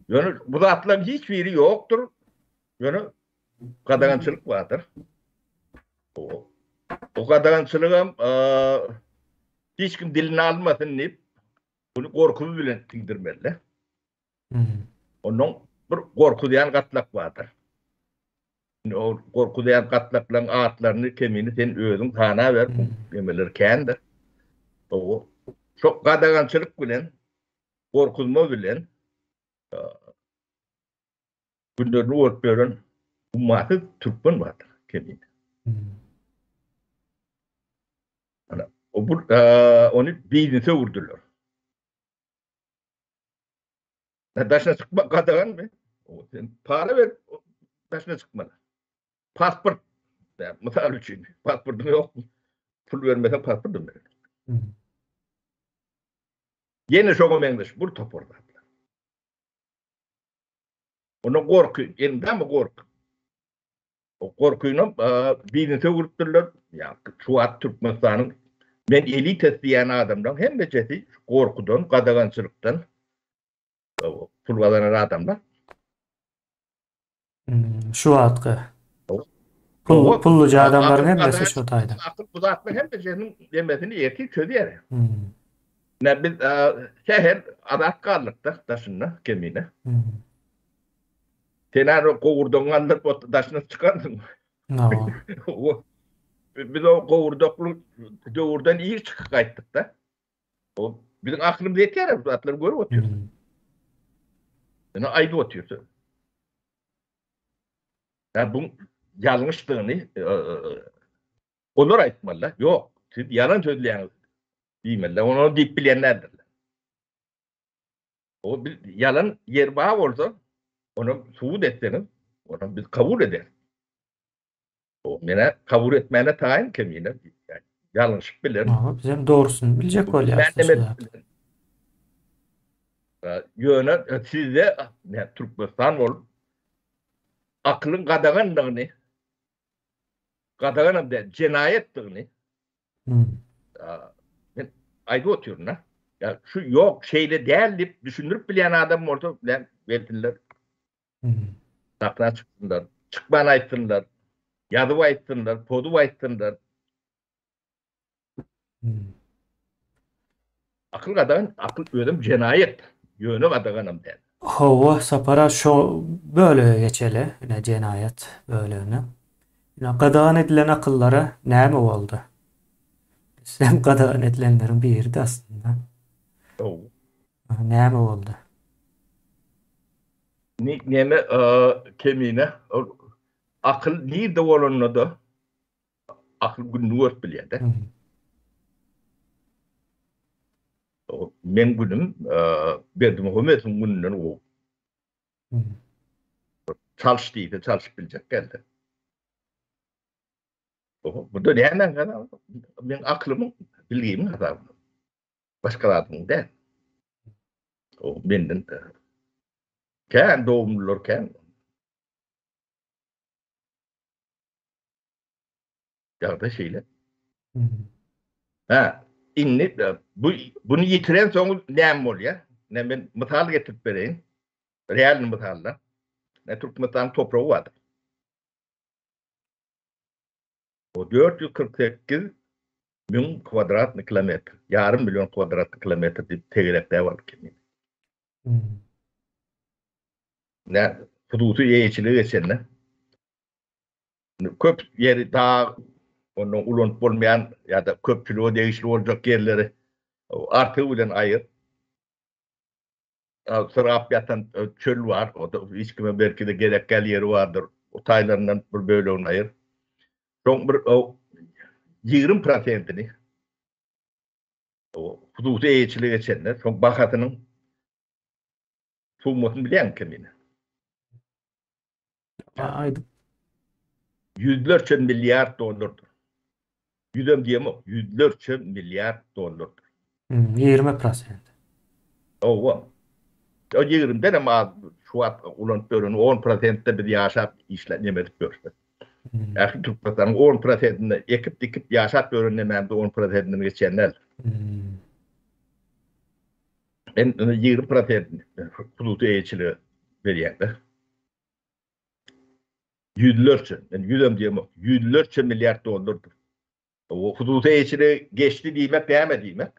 Speaker 2: Yani bu zatlaryň hiçbiri yoktur. Yani gadagançylyk vardır. O gadagançylygam hiç kim dilini almasın deyip bunu korkusu bilen tingdirmeli. Onun bir korku diýen gatlak vardır. O korku diýen gatlaklaryň atlaryny kemini sen özüň tana ber, demeler kändir. O çok gadagançylyk bilen, korkuzma bilen günlerini öýüp beren ummaty türkmen vardır kemini. O bu onu biznese vurdular. Daşına çıkma kadagan mı? O sen para ver, daşına çıkma. Pasport. Misal için. Pasportum yok. Pul vermesen pasportum ver. Yeni şoğu mendeş. Bu toporda. Onu korku. Yeniden mi korku? O korkuyla biznese vurdular. Ya şu at Türkmenistan'ın men elit etdiyen adamdan hem de cesi korkudan, kadagançılıktan pul kazanan adamlar.
Speaker 1: Şu atqı. Pulluca adamların hemdesi şu taýda.
Speaker 2: Akıl buzatma hem de senin demesini erki çözüyer. Ne biz şehir adak kallıkta taşınna kemine. Senar kovurdun alır bot taşına çıkardın.
Speaker 1: No.
Speaker 2: Biz o kovurduklu doğurdan iyi çıkıp kayttık da. O bizim aklımız yeter bu atları görüp oturuyor. Yani ayda oturuyor. Ya bu yanlışlığını onlar aytmalılar. Yok. Siz yalan söyleyen değilmeler. Onu deyip bilenlerdirler. O bir yalan yer bağı olsa onu suud etseniz onu biz kabul ederiz. O mene kabul etmeyene tayin kemiğine yani yanlış bilir.
Speaker 1: Ama biz hem doğrusunu bilecek
Speaker 2: Ben demek yöne sizde Türkmenistan olup aklın kadaganlığını kadaganım cinayetliğini ben ayda oturuyorum ha. Ya şu yok şeyle değerli düşünürüp bilen adam orada bilen verdiler. Sakına çıksınlar. Çıkman aytsınlar. Yadı aytsınlar. Podu aytsınlar. Akıl kadagan, akıl ödüm cinayet. Yönü kadaganım der.
Speaker 1: Hova sapara şu böyle geçeli. Yine cinayet böyle ne? Yine qadağan edilen akıllara näme oldu? Sen qadağan edilenlerin bir yeri de aslında. Näme oldu?
Speaker 2: Neme kemine akıl nirde olanı da akıl gününü örp biliyede. Men günüm berdim hümetin gününden o. Çalıştıydı, çalışıp bilecek geldi. Bu da hemen kadar ben aklımın bilgiyim kadar. Başkalarının değil. O benden kän doğumlular kän. Ya da şeyle. Ha, inni bunu yitiren soňra näme bolýar? Ne ben misal getirip bereýin. Real misallar. Ne Türkmenistan toprağı vardı. O 448 bin kvadrat kilometre. Yarım milyon kvadrat kilometre diýip tegerekde var kimin. Ne huduty ýeçiligi geçenler. Köp yeri dağ onun ulanıp bolmayan ya da köpçülüğü değişli olacak yerleri artığı bilen ayır. Sırap yatan çöl var. O da hiç kime belki de gerekli yeri vardır. O taylarından bir böyle onu ayır. Son bir o 20%'ni o huduty ýeçiligi geçenler son bakatynyň suwmasyny bilen kimini.
Speaker 1: Aydı.
Speaker 2: Yüzlerce milyar dolardır. Yüzüm diyemem, yüzlerce milyar dolardır.
Speaker 1: 20%.
Speaker 2: O 20'den ama şu an ulan törünü 10%'de bir yaşap işletmedik görüştü.
Speaker 1: Hmm.
Speaker 2: Ähli Türkmenistan 10%'inde ekip dikip ýaşap öğrenmemde 10%'inde geçenler.
Speaker 1: Hmm.
Speaker 2: En 20% huduty eýçili berýärler. Yüzlerce, yani yüzüm diyemem, yüzlerce milyar dolardır. O huduty eýçili geçti diýmek däme diýmek.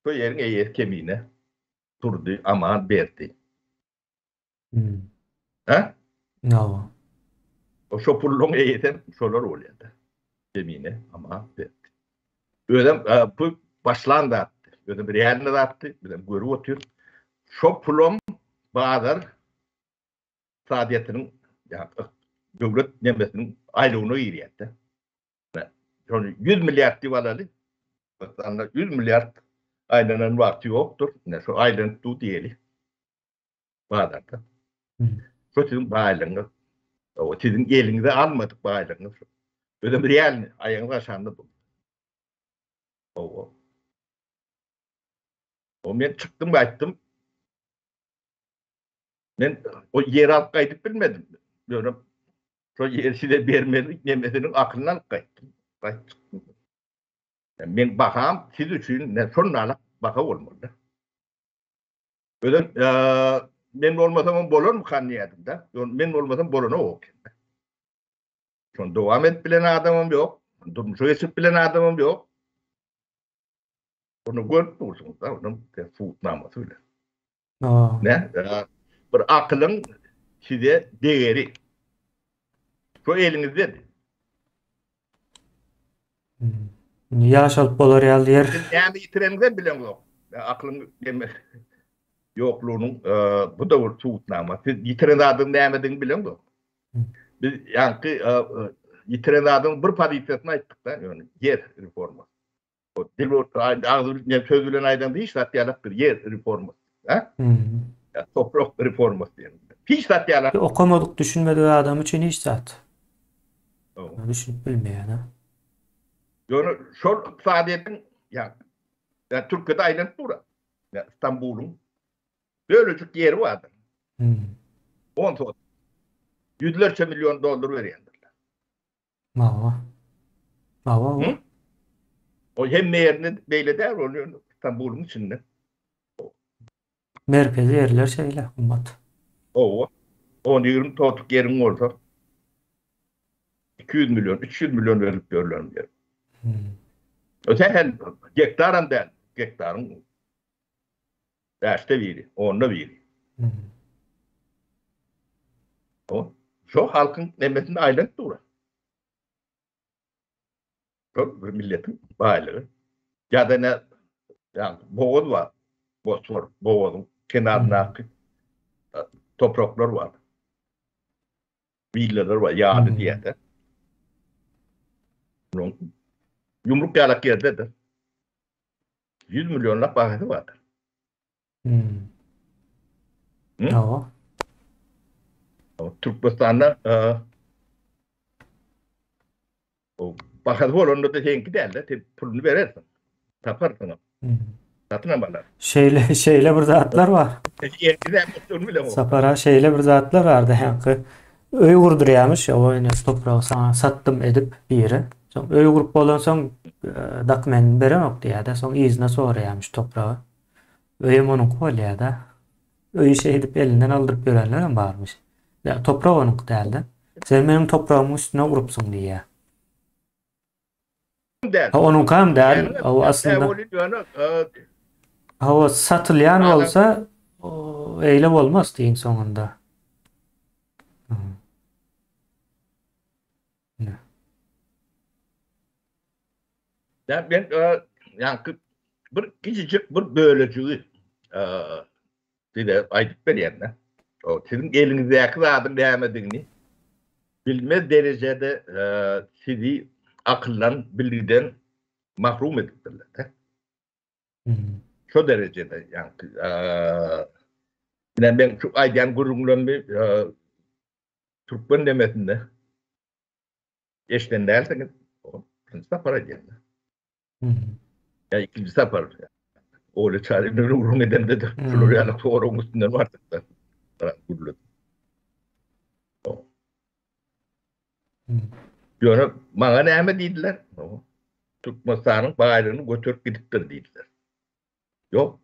Speaker 2: Şu ýeriň eýer kemine turdy, aman berdi.
Speaker 1: Hmm.
Speaker 2: Ha?
Speaker 1: No.
Speaker 2: O şopurluğun eýeten şolar bolýardy. Kemine aman berdi. Ödem bu başlan da attı. Ödem bir yerine de attı. Ödem görüp otur. Şopulum bazar saadetinin ya devlet nemesinin aylığına giriyordu. Yani 100 milyar divalalı. Aslında 100 milyar aylanan vakti yoktur. Ne şu aylan tu diyeli. Bazarda.
Speaker 1: Hmm.
Speaker 2: Şu sizin baylığınız. O sizin elinize almadık baylığınız. Ödem bir yerini ayağınız aşağında bu. O. O ben çıktım kaçtım. Ben o yer alıp kaydık bilmedim. Diyorum. Şu yerisi de vermedik nemesinin aklından kayttım. Yani ben bakam siz üçün ne sonralık baka olmadı. Öyle men olmasam bolon mu kanniyadım da. Men olmasam bolona ok. Son devam et bilen adamım yok. Durmuşu geçip bilen adamım yok. Onu görüp dursunuz da. Onun futnaması öyle.
Speaker 1: No.
Speaker 2: Ne? Bir aklın size değeri. Şu elinizde.
Speaker 1: Hmm. Ýaşalyp bolar ýaly ýer.
Speaker 2: Siz yani yitirenizden bilen yok. Aklın yokluğunun bu da bir tutnama. Siz yitiren adamın nämediğini bilen yok.
Speaker 1: Hmm.
Speaker 2: Biz yankı yitiren adamın bir padiyetini ayttık da yani yer reformu. O dil ağzı ne sözülen aydan hiç satyalaktır yer reformu. Ha?
Speaker 1: Hmm.
Speaker 2: Ya, toprak reformu diyelim. Hiç satyalak.
Speaker 1: Okamadyk, düşünmedik adam üçin hiç zat.
Speaker 2: O.
Speaker 1: Düşünüp bilmeýän ha.
Speaker 2: Yani şu saadetin ya Türkiye'de aynen dura. Ya, İstanbul'un böylecek yeri vardır.
Speaker 1: Hmm.
Speaker 2: 10 ton. Yüzlerce milyon dolar veriyorlar.
Speaker 1: Mawa. Mawa.
Speaker 2: Hı? O hem yerini beyle der oluyor İstanbul'un içinde.
Speaker 1: Merkezi yerler şeyle ummat.
Speaker 2: O 10-20 totuk yerin orada. 200 milyon, 300 milyon verip görülen yer.
Speaker 1: Hmm.
Speaker 2: Öten hektarın değil. Hektarın beşte biri, onda biri.
Speaker 1: Hmm.
Speaker 2: O. Şu halkın nemesini aylık dura. Çok bir milletin baylığı. Ya da ne yani boğaz var. Bosfor, boğazın kenarına topraklar var. Villalar var, yağlı diye de. Yumruk yalak yerde de 100 milyonluk bahsi vardır.
Speaker 1: Hmm.
Speaker 2: Hı?
Speaker 1: Mawa.
Speaker 2: Türkmenistan'da o bahsi olanında da henki değil de pulunu verirsin. Taparsın.
Speaker 1: Hmm.
Speaker 2: Satın alırlar.
Speaker 1: Şeyle bir zatlar var.
Speaker 2: Yerine yaptığını bile o.
Speaker 1: Sapara şeyle bir zatlar vardı yankı. Öý gurduryýarmyş, o ýene topragy sana sattım edip biri. Soň öý gurup bolan soň dokument beremok diýär-de, soň izne soraýarmyş topragy. Öýem onuň bolýar-da. Öýi şey edip elinden aldyryp berenler hem barmyş. Ya toprak onuň däldi. Sen menim toprağymyň üstüne gurupsyň diýär. Ha onuň kam däl, o aslında o satylýan bolsa eýle bolmaz diýin soňunda.
Speaker 2: Ya ben yani bir küçücük bir bölücüğü aytıp berýärler. O sizin elinizdäki zadyň nämediğini bilmez derecede sizi akıllan bilgiden mahrum edipdirler. Şu derecede yani yine ben şu aydan gurulmamy Türkmen demesinde eşden derseniz o para geldi. Ya ikinci sefer öyle çareleri urun eden de şöyle yani sorun üstünden vardı da. Guruldu. Ýöne maňa näme diýdiler? Türkmenistan'ın baýlygyny götürüp gidipdir diýdiler. Yok,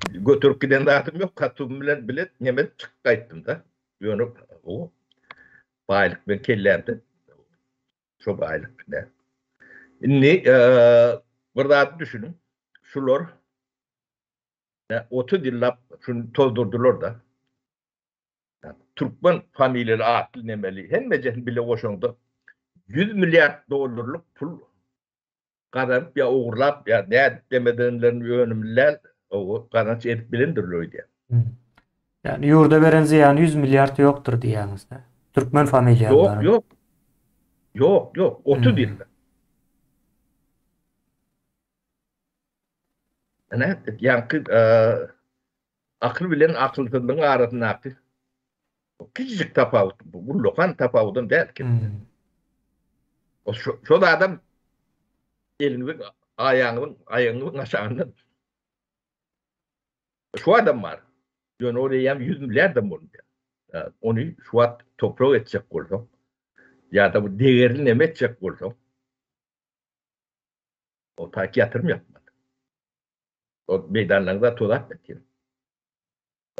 Speaker 2: götürüp giden zatym yok. Katım bilen bilet Nemet çıkıp gaýtdym da. Ýöne o baýlyk ben kellämdi. Şo baýlyk ne? Inni bir zat düşünün. Şular 30 ýyllap şunu tozdurdular da. Türkmen familleri atlı nemeli. Hemmece bile goşoňda 100 milyar dolarlyk pul kazanıp ya uğurlap ya ne demedenlerini yönümler o kazanç edip bilindirler diye.
Speaker 1: Yani yurda veren ziyan 100 milyar yoktur diýäňiz de. Türkmen familýalary.
Speaker 2: Yok. 30 yılda. Yani akıl bilen akılsızlığın arasında akıl. Küçücük tapavut. Bu lokan tapavudun değil ki. O şu da adam elini ayağının aşağından. Şu adam var. Yani oraya 100 milyar da bulundu. Onu şu an toprağı edecek olsam ya da bu değerli neme edecek olsam o taki yatırım yapmadı. O meydanlarda tozak ettiler.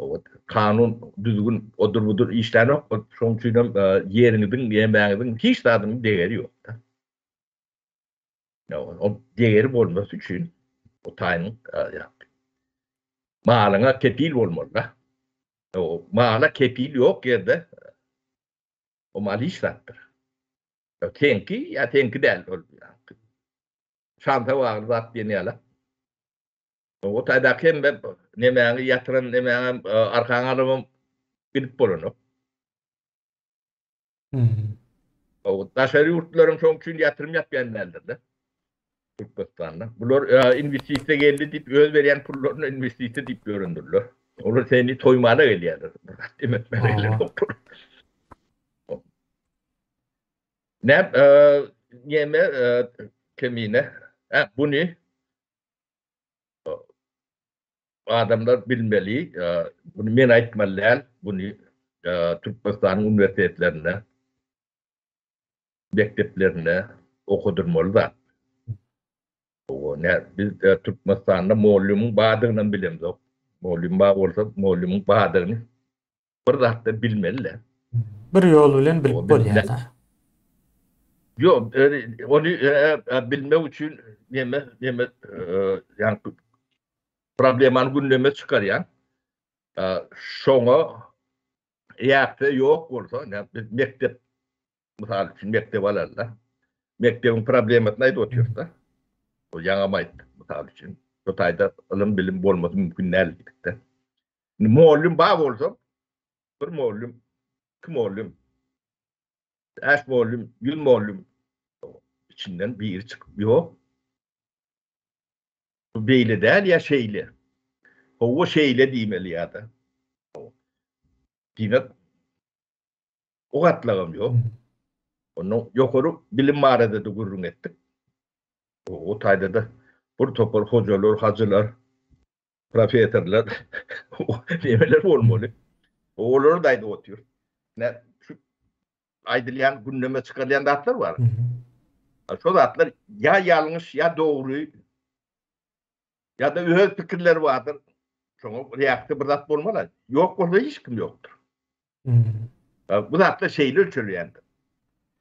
Speaker 2: O kanun düzgün odur budur işler yok. O sonuçta yerinizin, yemeğinizin hiç tadının değeri yok. O değeri olması için o tayının malına kefil olmalı. O mala kefil yok yerde o malı işlettir. Tenki ya tenki değil. Şanta var zat deniyorlar. O taydaki hem ben nemeğini yatıran nemeğini arkan alıp gidip bulunur. O taşarı yurtların çok için yatırım yapmayanlardır da. Türkmenistan'da. Bunlar investise geldi deyip öz veren pullarını investise deyip göründürler. Onu seni toymana geliyorlar. Demek melekler doktor. Ne yeme kemiğine bunu adamlar bilmeli. Bunu men aytmalılar. Bunu Türkmenistan üniversitelerine, mekteplerine okudurmalı da. O ne biz Türkmenistan'da muallimin badığını bilemiz. Muallim bağ olsa muallimin badığını bir zat bilmeliler.
Speaker 1: Bir yol bilen bilip bolýar.
Speaker 2: Yok, onu bilmek için yeme yani probleman gündeme çıkaryan şoňa ýakda yok bolsa mektep misal için mektep alarlar. Mektebin problematyn aýdyp oturýarda. O ýaňamaýt misal için. O taýda ilim bilim bolmasy mümkin nälikde. Muallim bağ bolsa bir muallim, iki muallim, 5 muallim, 100 muallim içinden biri çıkıp yok. Bu beýle däl ya şeýle. O şeýle diýmeli ýa-da. Diňe o gatlagam yok. Onu ýokary bilim barada da gurrun etdik. O taýda da bir topar hojalar, hajylar, profesorlar, nemeler bolmaly. Olar da aýdyp otur. Ne şu aýdylýan gündeme çykarýan zatlar var. Şo zatlar ya ýalňyş ya dogry ya da öz pikirler vardır. Şoňa reakty bir zat bolmaly. Ýok bolsa hiç kim ýokdur. Bu zatlar şeýle ölçülýändir.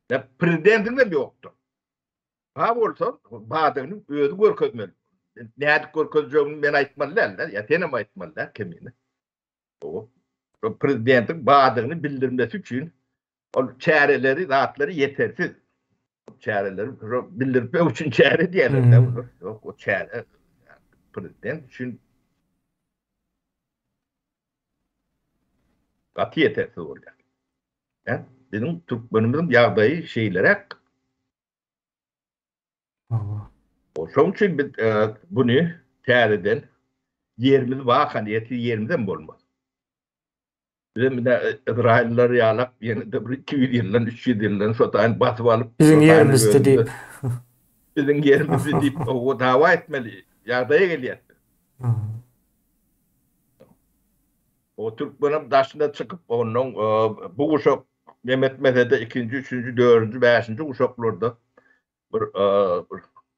Speaker 2: Ya prezidentin de ýokdur. Ha bolsa badyny özü görkezmeli. Näde görkezjegini men aýtmalylar, ya tenem aýtmalylar kemini. O prezidentin badyny bildirmesi üçin o çäreleri, zatlary yetersiz. Çäreleri bildirmek üçin çäre diýerler. Yok o çäre prezident üçün gaty yetersiz bolýar. Bizim Türkmenimizin ýagdaýy şeýlere o şoň üçin biz bunu täzeden yerimiz wakan ýeti yerimizden bolmaz. Bizim de İsrailler ýalap ýene de 200 ýyldan 300 ýyldan şo taýyn basyp alyp
Speaker 1: bizim yerimizde diýip
Speaker 2: bizim yerimizde diýip o dawa etmeli. Ýagdaýa gelýär. O Türkmenim daşına çıkıp onun bu uşak Mehmet Mete'de ikinci, üçüncü, dördüncü, beşinci uşaklarda bir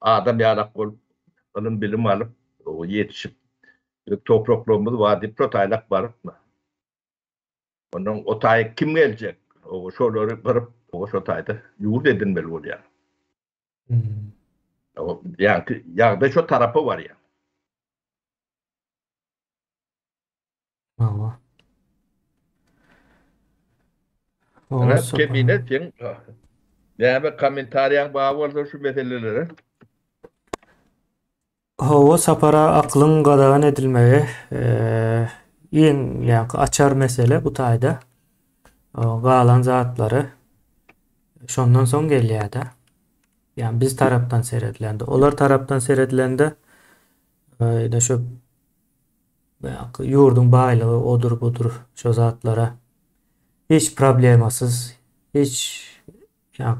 Speaker 2: adam yarak olup, ılım bilim alıp, o yetişip, topraklarımız vadi protaylak barıp mı? Onun otay kim gelecek? O şoları barıp, o şotayda yurt edinmeli ol yani.
Speaker 1: Hmm.
Speaker 2: Yani yağda şu tarafı var ya.
Speaker 1: Ama o
Speaker 2: Ana
Speaker 1: sopa.
Speaker 2: kemine sen yani komentaryan bağlı olsa şu meseleleri.
Speaker 1: Hava sapara aklın qadağan edilmeli. En yani açar mesele bu tayda. O qalan zatları şondan son gelýärdi. Yani biz taraftan seyredilendi. Olar taraftan seyredilendi. Da şu yurdun baylığı odur budur şu zatlara hiç problemasız hiç yani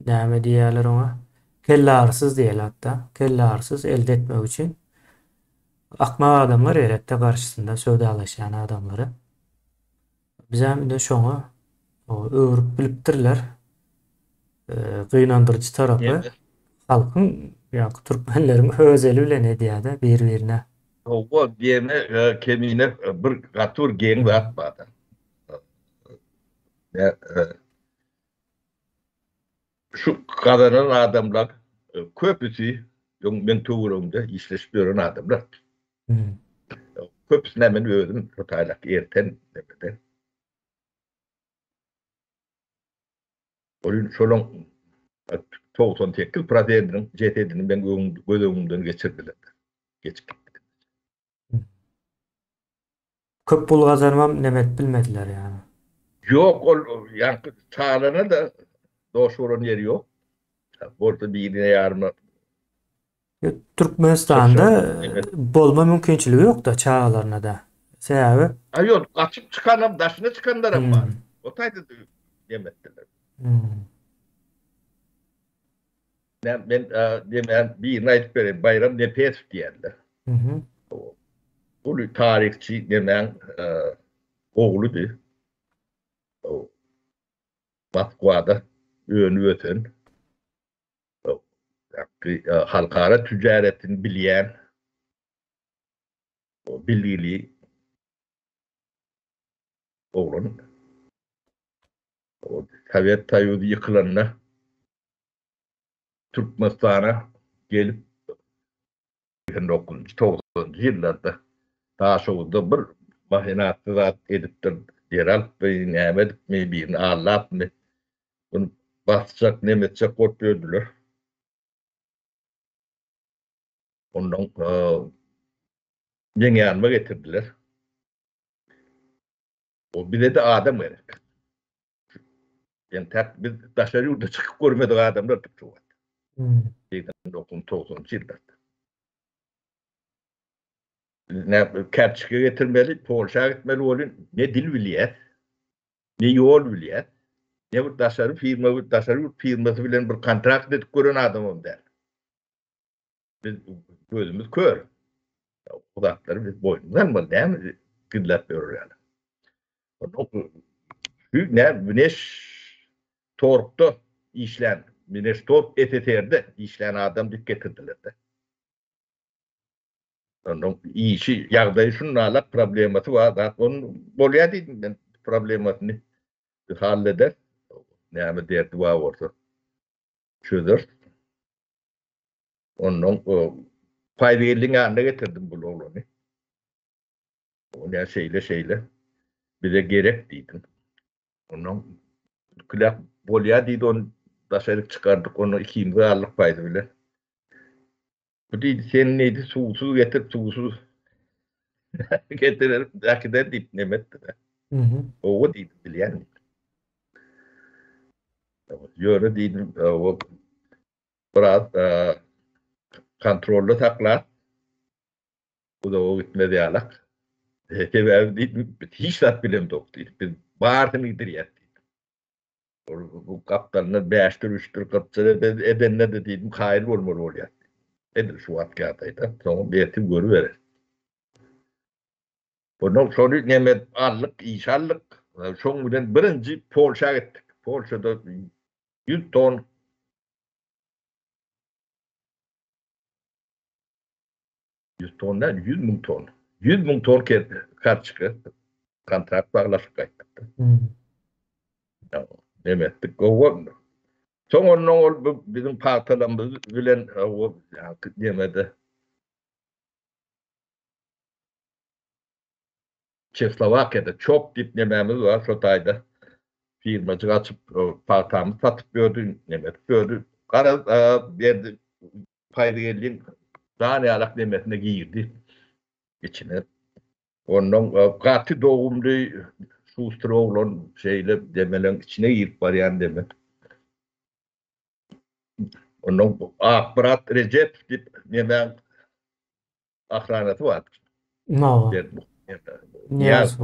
Speaker 1: näme diýerler ona kelle arsız diýel hatta kelle arsız elde etmek için akma adamlar eretde karşısında söwdalaşan adamları bizem de şoňa o öwrüp bilipdirler. Gynandyrjy tarapy
Speaker 2: Yani
Speaker 1: halkyň ýa-da türkmenleriň özeli bilen edýärde bir-birine.
Speaker 2: o diyeme kemine bir gatur gen
Speaker 1: Hmm.
Speaker 2: zat bada. Ya, şu kazanan adamlar köpüsü men tuğrumda işleşiyor adamlar.
Speaker 1: Hmm.
Speaker 2: Köpüsüne men özüm totaylak erten demeden. Oyun şolun 98 pradedinin CT'dinin ben gözümden geçirdiler. Geçip gittik.
Speaker 1: Köp pul gazanmam nemet bilmediler yani.
Speaker 2: Yok yani çağlarına da doğuşuran yeri yok. Orada birine yarma sosyal
Speaker 1: Türkmenistan'da
Speaker 2: evet.
Speaker 1: bolma mümkinçiligi yok da çağlarına da. Sebebi
Speaker 2: Yok açıp çıkanım daşına çıkanlarım var.
Speaker 1: hmm,
Speaker 2: O tayda yemektiler.
Speaker 1: hmm,
Speaker 2: Ben demeyen bir ayet böyle bayram nepes diyenler.
Speaker 1: hı hı,
Speaker 2: Bu tarihçi demeyen oğludur. O Moskva'da ünlü öten halkara ticaretini bilen o bilgili oğlun o Sovyet Tayyip'i yıkılanına Türkmenistan'a gelip 1990 yıllarda daha sonra bir mahinatı zat ediptir. Yerel bir nimet mi birini ağırlap mı bunu basacak ne edecek korkuyordular. Ondan yeni yanıma getirdiler. O bize de adam gerek. Yani biz dışarı yurda çıkıp görmedik adamlar da çok var.
Speaker 1: hmm,
Speaker 2: 1990 yıllarda. Ne Kerçik'e getirmeli, Polşa'ya gitmeli olun. Ne dil biliyet, ne yol biliyet, ne bir dışarı firma, dışarı yurt firması bilen bir kontrakt edip gören adamım der. Biz gözümüz kör. Uzakları biz boynundan mı değil mi? Gıdlat veriyor yani. Ne güneş torkta işlen, güneş tork eteterde işlen adam dik getirdiler de. Onun iyi işi yağdayı şunlarla problematı var. Da onun bolya dedim ben problematını halleder. Ne ama derdi var orada. Çözer. Onun o faydalı anına getirdim bu oğlanı. O ne şeyle bize gerek dedim. Onun kulak bolya dedi onu dışarı çıkardık onu 2 aylık fayda bile. Bu dedi sen neydi susuz getir susuz getirelim. Dakide deyip nemetti de.
Speaker 1: hı hı,
Speaker 2: O dedi bilen. Yöre dedim o biraz kontrollü takla. Bu da o gitmedi alak. Sebep dedim hiç tat bilem yok dedi. Biz bağırtını gidiriyet. Bu kaptanlar beştir, üçtür kaptanlar edenler de dedim hayır olmalı oluyor. Edir şu vatkataydı. Sonra bir etim görüverir. Bundan sonra nemet allık, işallık. Şoň bilen birinji Polşa gitdik. Polşada 100 ton 100 ton değil, 100 000 ton. 100 000 ton karçıkı kontrakt bağlaşıp kayttık. Demettik. Soň onuň bizim partalarymyz bilen o demedi. Çekoslovakya'da çok dip nememiz var şu tayda. Firmacı açıp partamı satıp gördü nemet gördü. Kara verdi payda geldiğin daha ne alak nemetine girdi içine. Onun katı doğumlu Sustroglan şeyle demelen içine girip var yani demet. Onun Akbarat Recep dip nemen ahranatı var.
Speaker 1: No.
Speaker 2: Niyaz.
Speaker 1: Niyaz.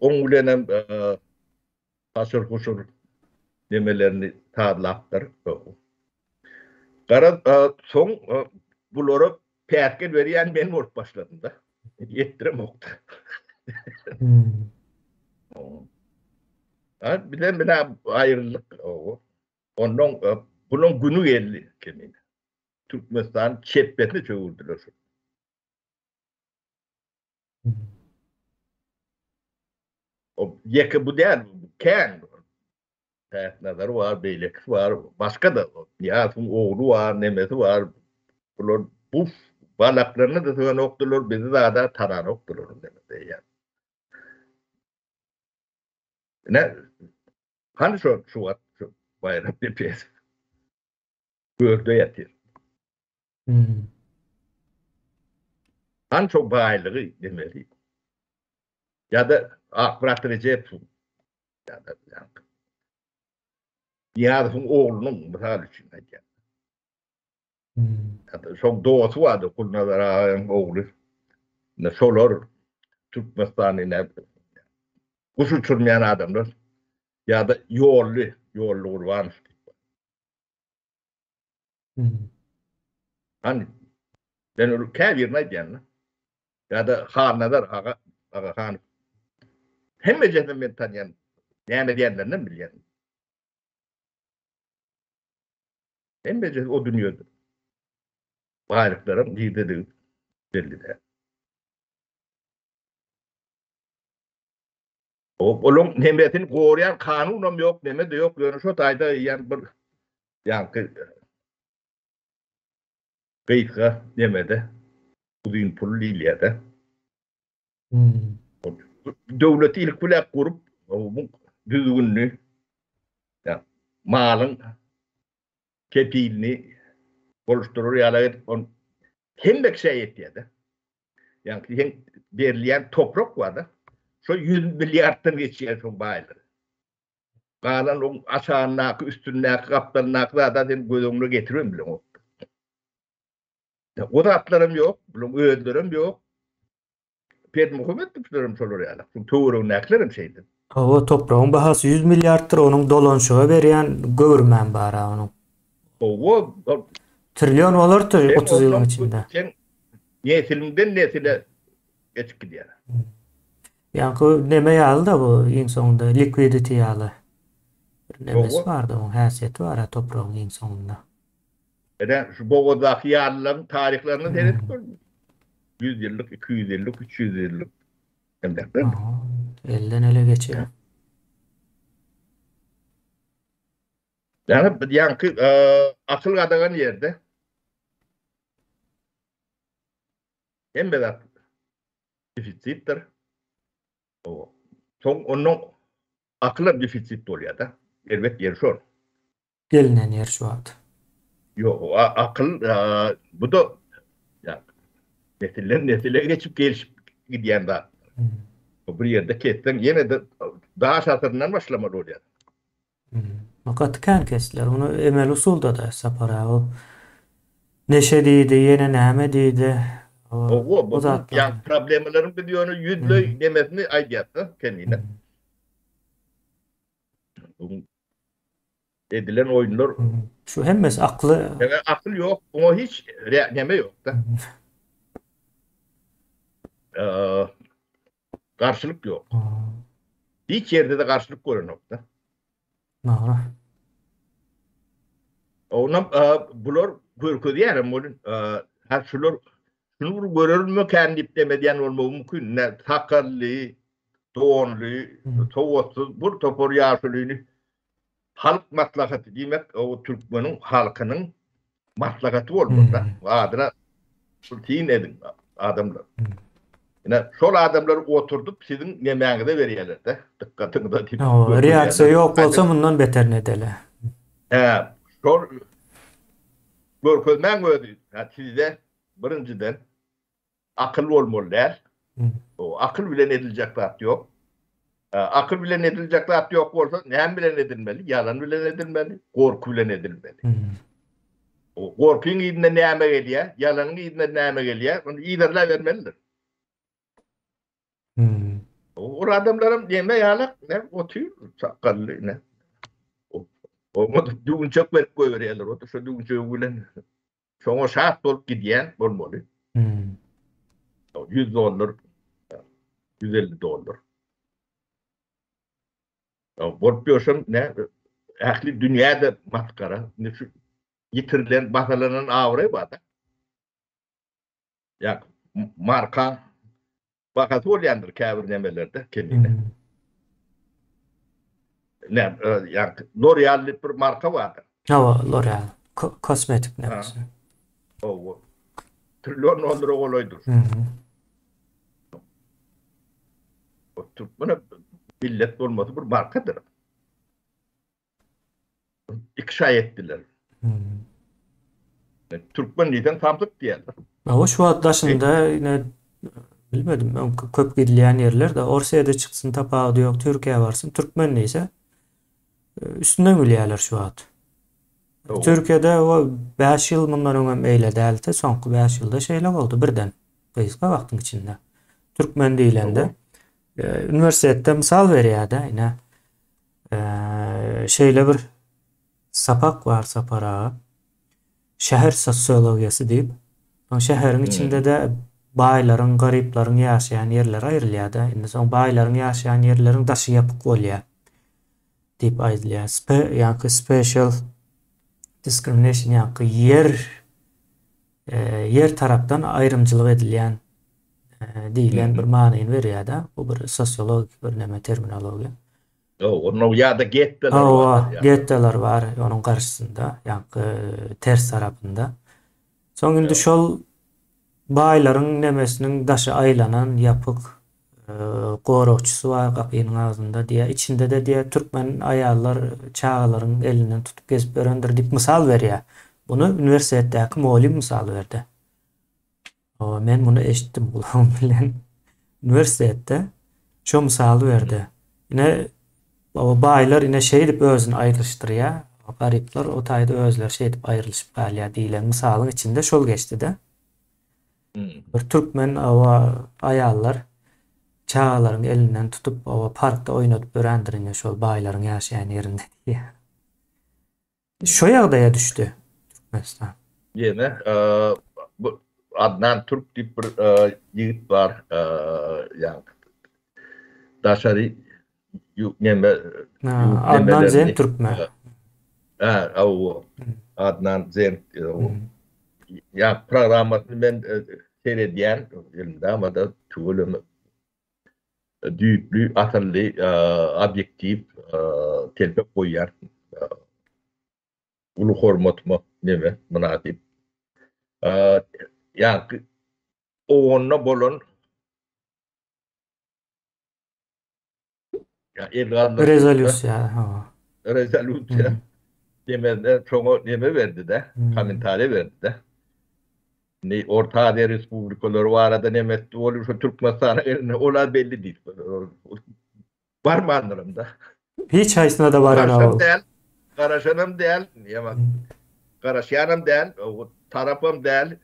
Speaker 2: Onun bilenem hasır kusur demelerini tadlaptır. Kara son buları perke veriyen ben vurup başladım da. Yettirem oldu. Bilen bina ayrılık o. Onun bunun günü geldi kendine. Türkmenistan çepetini çöğürdüler. O yeke bu değil, ken. Evet, nazarı var, beylek var, başka da Niyaz'ın oğlu var, nemesi var. Bunlar bu balaklarını da söyle oktular, bizi daha da taran oktular. Yani. Ne? Hani şu var, şu bayram tepesi. Gördü yatır. Hani çok baylığı demeli. Ya da akbarat Recep ya da Niyaz'ın oğlunun misal için. Çok doğası vardı Kulnazara'nın oğlu. Ne solar Türkmenistan'ı ne kuş uçurmayan adamlar ya da yollu varmış. Hani ben öyle kevir diyen ya da hanadar aga han hem meceden ben tanıyan yani diyenlerden bilen hem meceden o dünyada bayraklarım liderlik belli de. Onun nemretini koruyan kanunum yok, neme de yok. Yani şu tayda yani bir yani kıyıka demede bugün pul liliyede. Devleti ilk kulak kurup bu düzgünlüğü yani malın kepilini oluşturur ya hem de şey etti yani verilen toprak vardı. Şu 100 milyardan geçiyor şu bayları. Kalan o aşağınak, üstünak, kaptannak zaten gözümle getiriyorum bile o. O da atlarım yok, bunun öğütlerim yok. Pet muhabbet tutuyorum soruyor yani. Tuğrun neklerim şeydi.
Speaker 1: O toprağın bahası 100 milyardır onun dolanışığı veriyen görmen bara onun.
Speaker 2: O
Speaker 1: Trilyon olurdu 30 yılın içinde.
Speaker 2: Sen nesilinden nesile geçip gidiyor.
Speaker 1: Yani neme yağlı da bu en sonunda liquidity yağlı. Nemesi vardı onun hasiyeti var ya toprağın en sonunda.
Speaker 2: Yani şu Boğaz'daki yağlıların tarihlerini seyredip gördüm. 100 yıllık, 200 yıllık, 300 yıllık.
Speaker 1: Elden ele geçiyor.
Speaker 2: Yani akıl kadağın yerde hem de defisittir. Son onun aklı defisit oluyor da. Elbet yer şu.
Speaker 1: Gelinen yer şu adı.
Speaker 2: Yok, akıl bu da yani nesille geçip gelişip gidiyen daha. Bir yerde ketten yine de daha satırından başlamalı oluyor.
Speaker 1: Fakat kan kestiler. Onu emel usulda da sapara o. Neşe deydi, yine neme deydi.
Speaker 2: O zaten. Yani problemlerin biliyorunu yüzlü demesini ayyattı kendine. Edilen oyunlar.
Speaker 1: Şu hemmes aklı.
Speaker 2: Evet, akıl yok. Ama hiç neme yok da. Karşılık yok. Hiç yerde de karşılık görünmekte.
Speaker 1: Doğru.
Speaker 2: Ona bular görkö diýerim bolun. Ha şular şunu görürmü kendip demediyen olmagy mümkin. Ne takally, doğanly,
Speaker 1: Hmm.
Speaker 2: towatsuz bu topor ýaşulyny halk maslahaty diýmek o Türkmeniň halkynyň maslahaty bolmaly da.
Speaker 1: Hmm.
Speaker 2: Adyna tin edin adamlar.
Speaker 1: Hmm.
Speaker 2: Ine şol adamlar oturdup sizin yemeğinizi berýärler de. Dikkatyňyza diýip
Speaker 1: O reaksiýa
Speaker 2: görkezýärler.
Speaker 1: ýok bolsa mundan beter nedele.
Speaker 2: Şol görkezmän özi. Sizde birinciden akıl bolmalylar.
Speaker 1: Hmm.
Speaker 2: O akıl bilen edilecek zat yok. Akıl bilen edilecek zat yok bolsa näme bilen edilmeli? Yalan bilen edilmeli, korku bilen edilmeli.
Speaker 1: Hmm.
Speaker 2: O korkuň ýerine näme gelýär, yalanyň ýerine näme gelýär, onu ýerle bermelidir.
Speaker 1: Hmm.
Speaker 2: O adamlarım näme ýalak, ne otyr, sakally ne. O modu duňçak berip goýberýärler, o şu duňçak bilen. Şoňa şart bolup gidýän bolmaly.
Speaker 1: Hmm.
Speaker 2: $100, $150. Bolup ýörsem ne? Ähli dünýäde maskara, ne şu yitirilen, basalanan awry bada. Ya marka bakat bolýandyr käbir nemelerde kendine.
Speaker 1: Hmm.
Speaker 2: Ne ya L'Oreal bir marka vardır.
Speaker 1: L'Oreal. Kosmetik
Speaker 2: Ha.
Speaker 1: nemesi.
Speaker 2: O trilyon $1 olaydır.
Speaker 1: Hmm.
Speaker 2: O Türkmene millet olması bir markadır. İkşa ettiler.
Speaker 1: Hmm.
Speaker 2: Türkmen neden tamtık diýerler.
Speaker 1: O şu addaşında yine bilmedim ben köp gidilýän yerler de Orsiýada çıksın tapagy yok, Türkiýe varsın, Türkmen neyse üstünden gülýärler şu ad.
Speaker 2: O.
Speaker 1: Türkiýede o 5 ýyl mundan öňem eýle däldi, soňky 5 ýylda şeýle boldy birden. Gysga wagtyň içinde. Türkmen diýilende üniversitede misal berýär-de ine şeýle bir sapak var sapara. Şäher sosiologiýasy diýip, o şäheriň içinde de baýlaryň, garyplaryň ýaşaýan yerler aýrylýar-da. Indi soň baýlaryň ýaşaýan yerleriň daşy ýapyk bolýar diýip aýdylýar. Ýa-ni special discrimination ýa-ni yer tarapdan aýrymçylyk edilýän diýilen bir manyny berýär-da. Bu bir sosiologik bir näme terminologiýa.
Speaker 2: Onu ýa-da getdeler
Speaker 1: var. Getdeler var onun karşısında, ýa-ni ters tarapynda. Soň indi şol baýlaryň nemesiniň daşy aýlanan ýapyk gorokçusy var gapynyň agzynda diýe, içinde de diýe türkmen aýallar çağalaryň elinden tutup gezip berendir diýip misal berýär. Bunu üniversitetdäki muallim misal berdi. Men bunu eşitdim kulağım bilen. Üniversitede şu misaly berdi. Ine o baýlar ine şeý dip özüni aýrylşdyrýar. Garyplar o taýda özleri şeý dip aýrylşyp galýar diýilen misalyň içinde şol geçdi-de. Bir türkmen aýallar çağalaryň elinden tutup parkda oýnadyp berendirýär şol baýlaryň ýaşaýan ýerinde diýär. Şo ýagdaýa düşdi Türkmenistan.
Speaker 2: Yine bu Adnan Türk diýip bir ýigit bar, ýa daşary
Speaker 1: Adnan Zen Türkmen.
Speaker 2: Adnan Zen ya programmasyny men seyredýän ýylda ama da tügülüm düýüklü, atylly, objektiv telpek goýýar. Ulu hormatma neme münasip. Ya onna bolan ya rezolüsiýa demede çoğu neme berdi de, komentary berdi de. Ne Orta Azia Respublikalary barada nemetdi bolup şu Türkmenistan'a olar belli değil. Var mı anlarımda?
Speaker 1: Hiç haysına da var ana.
Speaker 2: Garaşanım değil, garaşyanım değil, tarafım değil.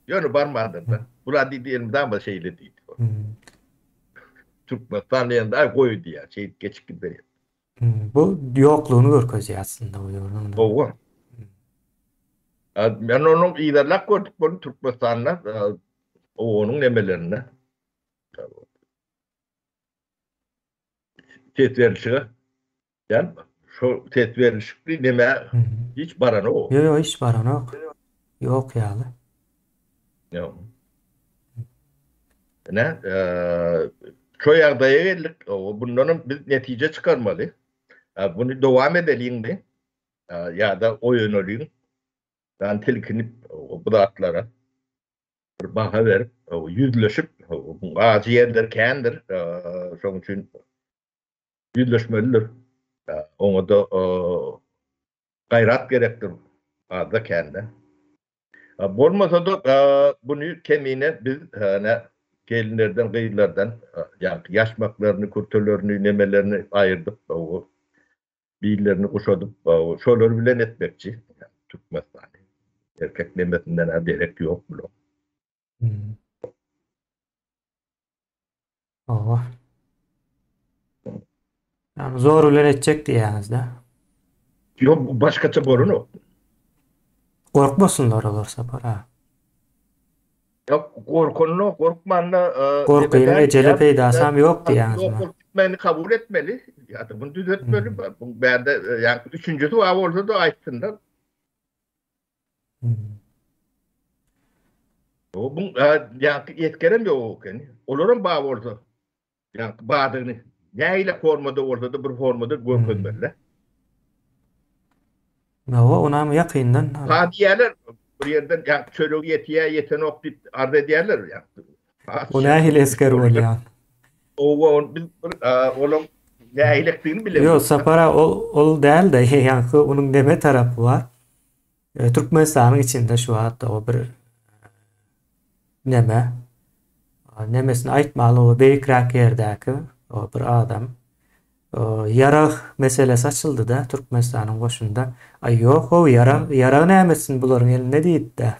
Speaker 2: Yani var mı anlarımda? Bula diyelim daha şeyle değil. Türkmenistan'ın yanında koydu ya, şey geçik gidiyor.
Speaker 1: Bu yokluğunu görkezýär aslında bu ýolunda.
Speaker 2: O. Ben onun ilerlak gördük bunu Türkmenistan'la, onun nemelerine. tetverilişi. Yani şu tetverilişi neme hiç barana o.
Speaker 1: Yo yo hiç baran yok. Yok ýaly.
Speaker 2: Ya. Ne? Şu ýagdaýa geldik. Bundan biz netije çıkarmaly. Bunu dowam edelim mi? Ya da o yöneliyim. Ben tilkinip bu atlara bir baha verip yüzleşip bazı yerler kendir. Şoň üçin yüzleşmelidir. Ona da gayrat gerektir. Ada kendi. Bolmasa da bunu kemine biz gelinlerden, gıylardan yani yaşmaklarını, kurtullarını, nemelerini ayırdık. Billerini kuşadıp şoları bilen etmekçi. Yani, Türkmenistan. Erkek nemetinden derek yok mu?
Speaker 1: Owa. Yani zor bilen etjek diýäňiz-de.
Speaker 2: Yok başkaça borun yok.
Speaker 1: Gorkmasunlar olar sapara.
Speaker 2: Yok korkunlu, korkmanla
Speaker 1: Gorkyny ejele peýdasam yok diýäňizmi?
Speaker 2: Yok korkutmayını kabul etmeli. Ya da bunu düzeltmeli. Bu bende yani üçüncüsü var olsa da aýtdylar. O bu yani yetkerem yok yani. Olaram bağ olsa. Yani bağdığını neyle formada olsa da bir formada görünmeli.
Speaker 1: Owa onam ýakyndan.
Speaker 2: Hadiyeler bir yerden yani çölü yeten ok dip arz edýärler yani.
Speaker 1: O nähil esker bolýan.
Speaker 2: O biz olam nähilekdigini bilen.
Speaker 1: Yo sapara ol däl de ýanky onuň deme tarapy bar. Türkmenistanyň içinde şu hatda o bir neme. Nemesini aýtmaly o beýikrak ýerdäki o bir adam. Yarag meselesi açıldı da Türkmenistan'ın başında. Ay yok o yarag nämesin buların elinde diýdi.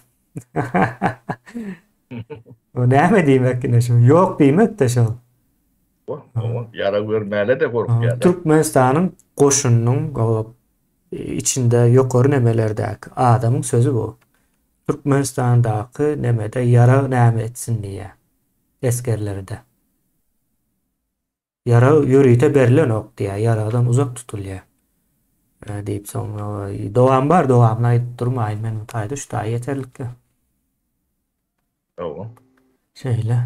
Speaker 1: O näme diýmek ne şu? Yok diýmek de şu.
Speaker 2: Yarag vermäle de gorkýar.
Speaker 1: Türkmenistan'ın goşunynyň içinde ýokary nemelerdäki adamyň sözü bu. Türkmenistan'daky nemede yarag näme etsin diýe. Eskerlerde. Yara yürüyte berilen ok diye yaradan uzak tutulya. Deyip sonra doğan var doğamla ait durmayın men fayda şu da yeterlik.
Speaker 2: Tamam.
Speaker 1: Şöyle.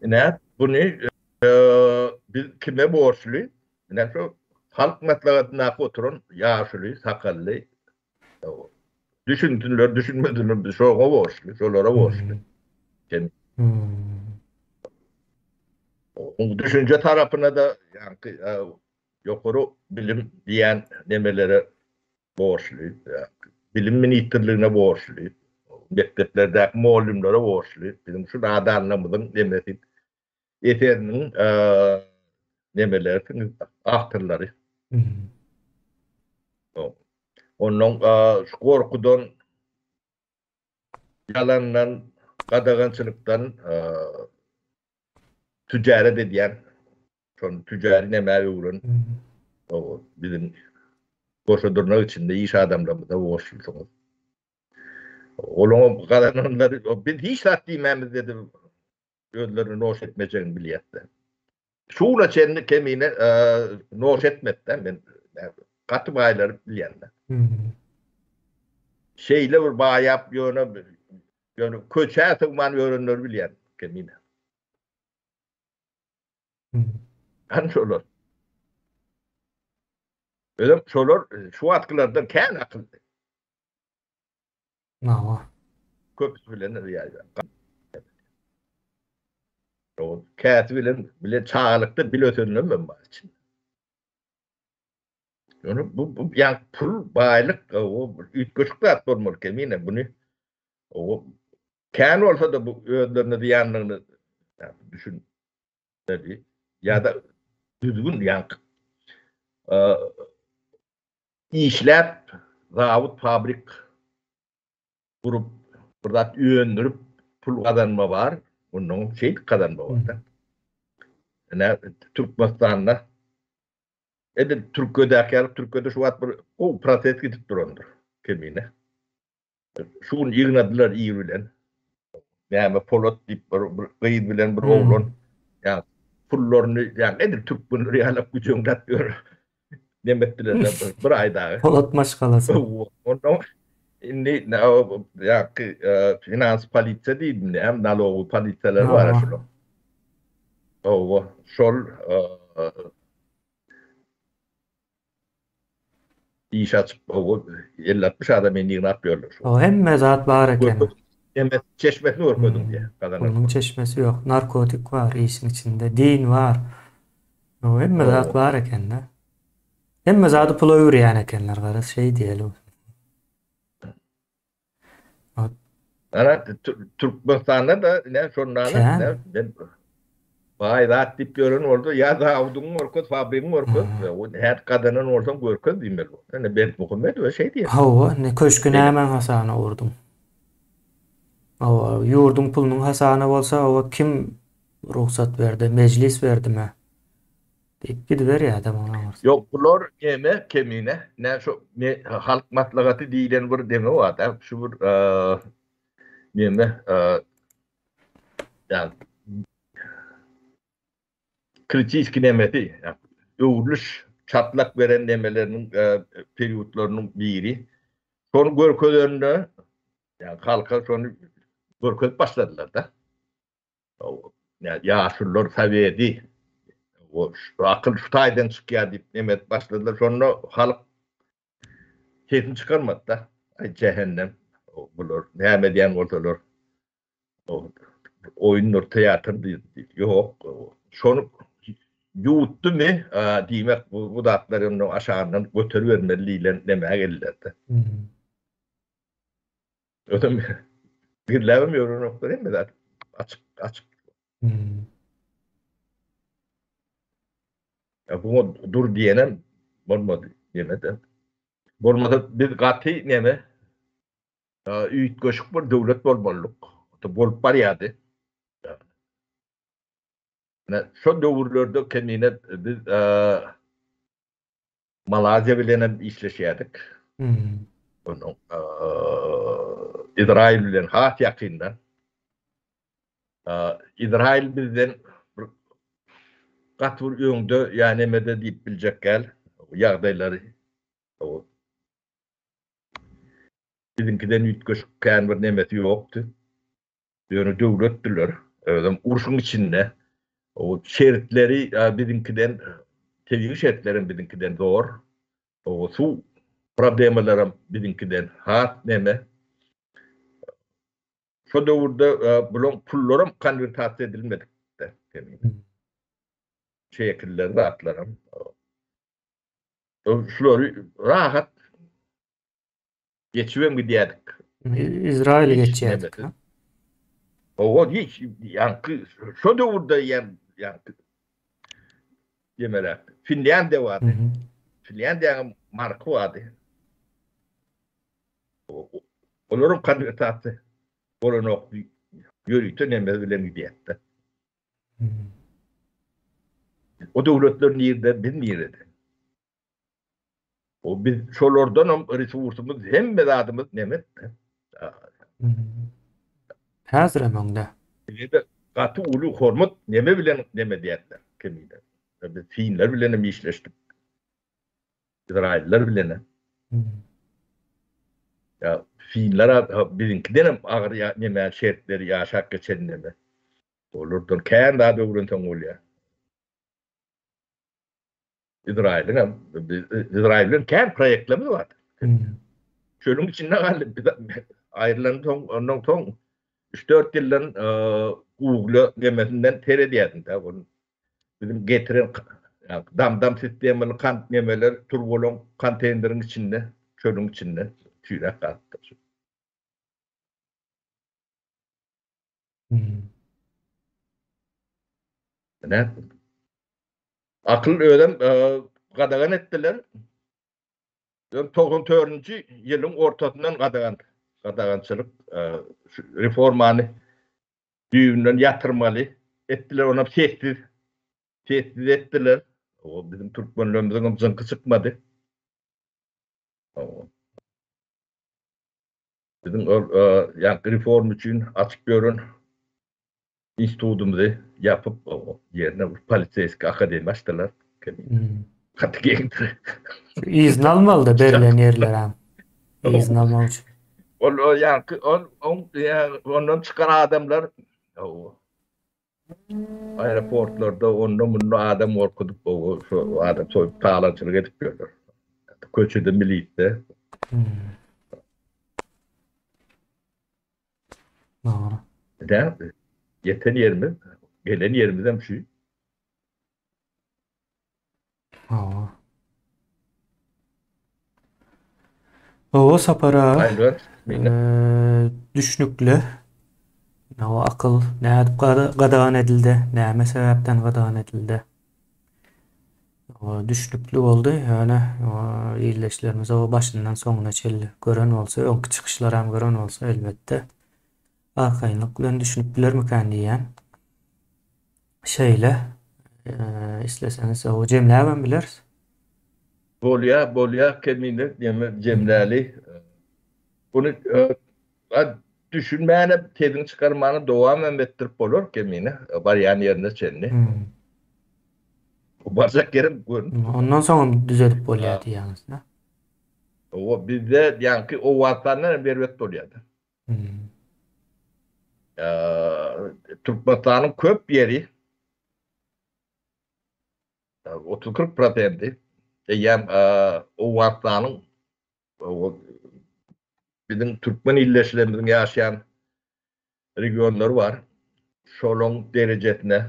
Speaker 2: Ne? Bunu biz kime borçlu? Ne şu halk maslahatına oturun yaşlı, sakallı. Düşündüler, düşünmediler. Biz şoğa borçlu, şolara borçlu. Düşünce tarafına da yani yukarı bilim diyen nemelere borçlu. Bilimin yitirliğine borçlu. Mekteplerdeki muallimlere borçlu. Bizim şu nada anlamının nemesin. Yeterinin nemelerinin ahtırları. Onun şu korkudan yalandan, kadağançılıktan tüccaret ediyen son tüccari nemeli uğrun o bizim koşudurnak içinde iş adamlarımız da boşlusunuz. Onun kalanları biz hiç sattığımız dedi gözlerini noş etmeyeceğini biliyette. Şuğla çenli kemiğine noş etmekten ben katı bayları biliyende. Şeyle bir bağ yapıyor yani köçe tıkman ürünler bilen kemiğine. Şolar. Öyle şolar şu atkılardan kendi akıllı.
Speaker 1: Nava.
Speaker 2: Köpüs bilen yani. O kağıt bilen çağlıkta bile ötünlüm var için. Yani bu yani pul baylık o üç küçük at olmalı kemine bunu o kendi olsa da bu ödlerini diyanlarını düşün dedi ya da düzgün yani işlep zavut fabrik kurup burada üyöndürüp pul kazanma var. Onun şey kazanma var da. Yani Türkmenistan'da Türkiye'de şu an o proses gidip durandır kemine. Şun yığınadılar iyi bilen. Yani Polat deyip bir kıyıd bilen bir oğlan. Yani pullarını yani nedir Türk bunu realap gücün diyor. Demettiler de bir ayda.
Speaker 1: Polat maşgalası.
Speaker 2: Ondan inni ya finans politika değil mi? Hem nalogu politikalar var
Speaker 1: Aa,
Speaker 2: şunu. O şol iş açıp o 50-60 adam indiğini atıyorlar şu.
Speaker 1: o hem mezat var eken.
Speaker 2: Görközüm demet çeşmesini görközüm diye kazanır.
Speaker 1: Bunun çeşmesi yok. Narkotik var işin içinde. Din var. O hem mezat
Speaker 2: O
Speaker 1: var eken de. Hem mezatı pula yürüyen ekenler var. Şey diyelim. O
Speaker 2: ana Türkmenistan'da da ne şunlarla ne
Speaker 1: ken.
Speaker 2: ben vay rahat dip görün orada ya da avdun orkut fabriğin orkut o her kadının oradan görküz diyeyim ben. Yani ben Muhammed o şey diye.
Speaker 1: Hava ne köşküne
Speaker 2: Benim
Speaker 1: hemen hasana vurdum. Hava yurdun pulunun hasana olsa hava kim ruhsat verdi? Meclis verdi mi? Deyip gidiver ya adam ona varsa.
Speaker 2: yok bunlar yeme kemiğine ne şu ne halk maslahatı diyen bir deme var da şu bir yeme yani kritik nemeti yani övülüş çatlak veren demelerinin periyotlarının biri. Son görkülerinde yani halka sonra görküp başladılar da. O, yani yaşlılar seviyedi. O akıl şutaydan çıkıyor deyip demet başladılar. Sonra halk keyfini çıkarmadı da. Ay cehennem. O, bunlar ne diyen ortalar. O, oyunlar, tiyatr değil. Yok. Şonu yuttu mu demek bu datların aşağıdan götürüvermeliyle demeye gelirlerdi. O da birlevemiyor nokta değil mi zaten? Açık açık. Ya bu dur diyenem olmadı yemedi. Olmadı bir katı neme üyüt koşuk bir devlet bolmalık. O bolup var yadı. Yani şu dövrlerde kendine biz Malazya bilen işleşiyorduk. Onun İsrail bilen hat yakından. İsrail bizden katır yöngde yani mede deyip bilecek gel. Yağdayları o bizimkiden üyüt koşuk kayan bir nemeti yoktu. Yani devlettiler. Urşun içinde o şeritleri bizimkiden tevhid şeritlerin bizimkiden zor. O su problemlerim bizimkiden hat neme. Şu devirde bulun pullarım konvertasyon edilmedik de. Şekilleri atlarım. Şuları rahat geçiyorum gidiyorduk.
Speaker 1: İsrail'e
Speaker 2: Hiç
Speaker 1: geçiyorduk.
Speaker 2: nemedi. O hiç yankı şu devirde yankı yemeler. Finlandiya vardı. Finlandiya'nın markı vardı. Onların konvertasyon Oran ok yürüytü neme bilen gidiyetti. O devletlerin yerde bilmeyirdi. O biz şolardan resursumuz hem medadımız nemet.
Speaker 1: Hazır emende.
Speaker 2: Bizde katı ulu hormat neme bilen neme diyetler kemiyle. Biz Finler bilen mi işleştik. İsrailler bilen. Ya Finler bizimkiden ağır ya neme şertleri yaşak geçen neme. Olurdan kayan daha doğruntan oluyor. İsrail'in kayan projektleri vardı. Şunun içinde kaldı. Ayrılan ondan son 3-4 yıldan Google yemesinden terediyedim. Bizim getiren dam sistemli kan yemeler turbolon konteynerin içinde, çölün içinde tüyre kalktı. Ne? Akıl öğren qadağan ettiler. 94. yılın ortasından qadağançılık reformanı düğünden yatırmalı ettiler ona tehdit ettiler. O bizim Türkmenlerimizin zınkı çıkmadı. O, bizim yani reform için açık görün institutumuzu yapıp o yerine Politeyski Akademi açtılar. Katı giyindir.
Speaker 1: İzin almalı da berilen yerler hem. İzin almak için.
Speaker 2: O yani ondan çıkan adamlar o aeroportlarda ondan bundan adam orkudup o şu adam soyup tağlancılık edip görüyor. Köçüde miliyette.
Speaker 1: Doğru.
Speaker 2: Neden? Yeten yerimiz, gelen yerimizden bir şey.
Speaker 1: Doğru. O sapara
Speaker 2: Ayrıca
Speaker 1: düşnüklü. O akıl ne edip gadağan edildi. Ne sebepten gadağan edildi. O düşnüklü oldu. Yani o iyileşlerimiz o başından sonuna çelli. Gören olsa, önkü çıkışlar hem gören olsa elbette. Arkayınlık bilen düşünüpler mi kendi yiyen? Şeyle isterseniz o Cemile hemen biliriz.
Speaker 2: Bolya kemini Cemlali bunu düşünmeyene tedini çıkarmanı devam ettirip olur kemini. Bariyan yerine çenli. Barcak yerim görün.
Speaker 1: Ondan sonra düzelip oluyordu yalnız. Ne?
Speaker 2: O bizde yani o vatanlar berbat oluyordu. Türkmenistan'ın köp yeri 30-40%'di. Yani o vatanın bizim Türkmen illeşlerimizin yaşayan regionları var. Şolong derecesine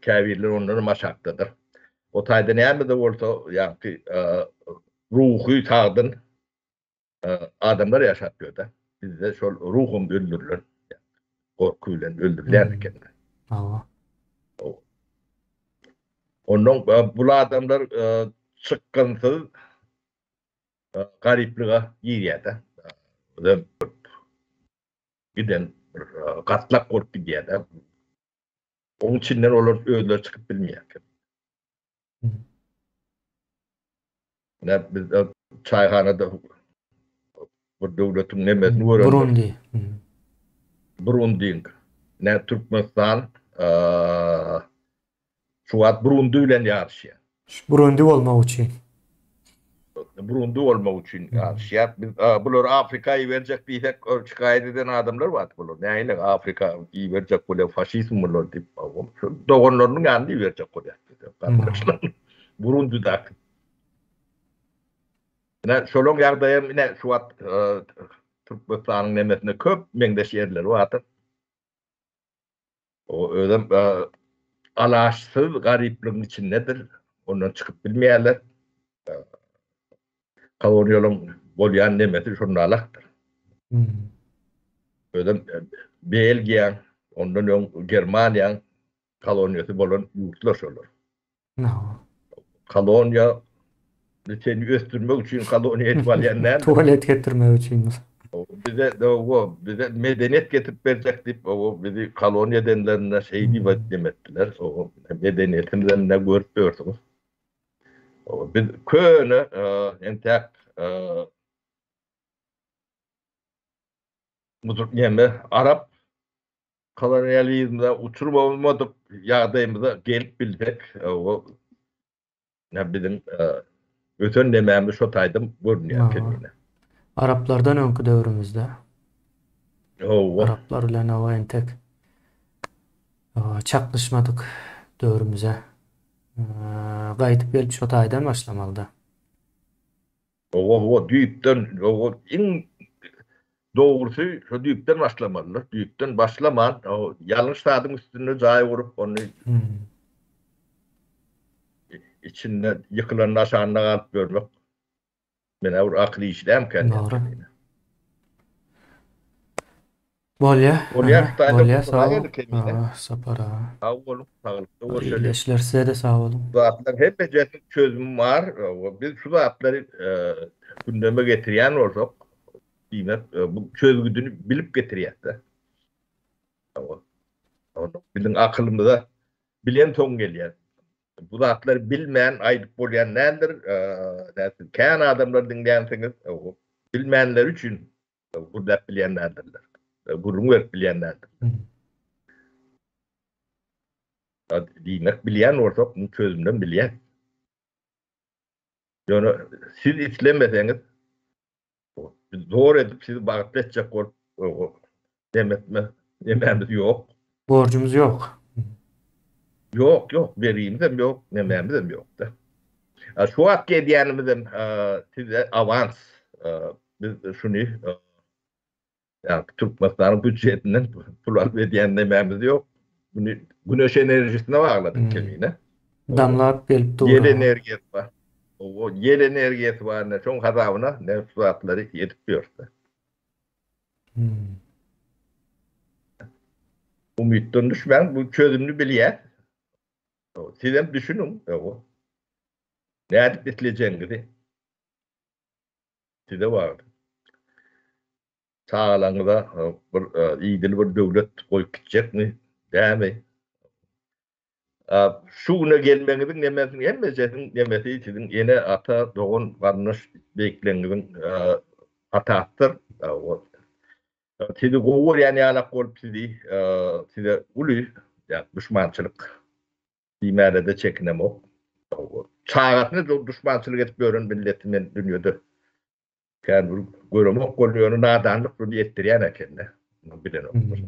Speaker 2: kâvirler onların maşaktadır. O tayda ne de olsa yani ruhu tağdın adamlar yaşatıyor da. Bizde şol ruhum öldürülür. Yani, korkuyla öldürülen kendine.
Speaker 1: Allah.
Speaker 2: Onun bu adamlar sıkıntı garipliğe yiyede. Giden katlak korku diyede. Onun içinden olur öğüler çıkıp bilmiyor. Ne biz çayhanada bu devletin nemesini öğrendik.
Speaker 1: Burundi.
Speaker 2: Burundi'nin ne Türkmenistan şu an Burundi ile yarışıyor.
Speaker 1: Burundi olmak için.
Speaker 2: Burundi olmak için yarışıyor. Biz bunlar Afrika'yı verecek diye şikayet eden adamlar var. Bunlar neyle Afrika'yı verecek böyle faşizm bunlar deyip doğanlarının yanında verecek böyle. Burundi'de. Ne şolong yardayım ne şu an Türkmenistan'ın nemesine köp mendeş yerler var. O öyle alaşsız garipliğin içindedir. Ondan çıkıp bilmeyenler kolonyalın bolyan nemesi şunlarlaktır. Öyle Belgiya, ondan sonra Germanya kolonyası bolan yurtlar olur. Kolonya seni östürmek için kolonya etmeliyenler.
Speaker 1: Tuvalet getirmek için.
Speaker 2: Bize medeniyet getirip verecek deyip bizi koloniya denilenler demettiler. O medeniyetimizden ne görüp gördünüz. Biz köyünü entek Arap kolonyalizmde uçurmamadık yağdayımıza gelip bildik. Ne bizim ötön dememiz şu taydım görünüyor kendine.
Speaker 1: Araplardan önkü dövrümüzde. Araplar ile o entek çaklaşmadık dövrümüze. Gayet bir şu taydan başlamalıdı.
Speaker 2: Düyükten en doğrusu şu düyükten başlamalılar. Düyükten başlaman yanlış tadın üstüne cay vurup onu içinde yıkılan aşağına kalıp görmek. Ben aklı işlem kendine.
Speaker 1: Bolya. Bolya sağ ol. Sapara.
Speaker 2: Sağ olun. Sağlıklı
Speaker 1: İyileşler size de sağ olun.
Speaker 2: Zaten hep ecetin çözümü var. Biz şu zatları gündeme getiriyen olsak bu çözgüdünü bilip getiriyor da. Bizim aklımıza bilen ton geliyor. Bu zatları bilmeyen, ayıp olayan nedir? Kayan adamlar dinleyenseniz bilmeyenler için burada bilenlerdirler. Burun verip bilenlerdir. diýmek bilýän bolsa bunu çözümden bilýän. Ýöne siz islemeseňiz zor edip sizi bagatletjek bolup dememiz ýok.
Speaker 1: Borcumuz yok.
Speaker 2: Yok, berýimiz hem ýok, nememiz hem ýok da. Şu wagt edýänimizden size avans biz şunu yani Türkmenistan'ın bütçesinden pul alıp edýän nememiz ýok. Bunu güneş enerjisine bağladık kemine.
Speaker 1: Damlap gelip doğru.
Speaker 2: Yer enerjisi var. O yer enerjisi var ne çok hazavına ne suatları yetip diyorsa. Umuttan düşmen bu çözümünü bilýär. Siz hem düşünün. Ne edip bitleyeceğinizi. Size var. Sağlanıza bir iyidil bir devlet koyup gidecek mi? Değil mi? Şuna gelmeňiziň nemesini hemmesesin nemesi sizin ene ata doğun garnyş bekleňiziň atatyr. Sizi gowur ýani alak bolup size uly ýa düşmançylyk diýmälerde çekinemok. Çağatny düşmançylyk etip görün milletinden dünýede. Kän göremok bolýany nadanlyk bunu etdirýän ekende. Bilen okdur.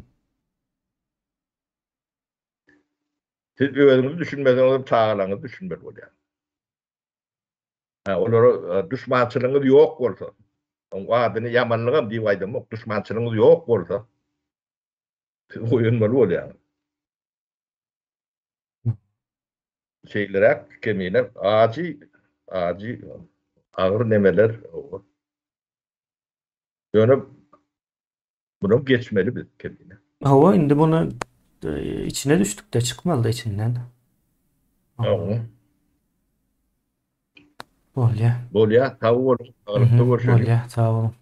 Speaker 2: Siz özüňizi düşünmeden çağalaňyzy düşünmeli bolýar. Olara düşmançylygyňyz ýok bolsa, o adyny ýamanlygam diýip aýdamok, düşmançylygyňyz ýok bolsa, goýunmaly bolýar. Şeýlere kemine aji agyr nemeler ýöne bunu geçmeli biz kemine.
Speaker 1: Hawa indi bunu içine düştük de çıkmalı da içinden.
Speaker 2: Bolya, sağ olun.
Speaker 1: Bolya, sağ olun.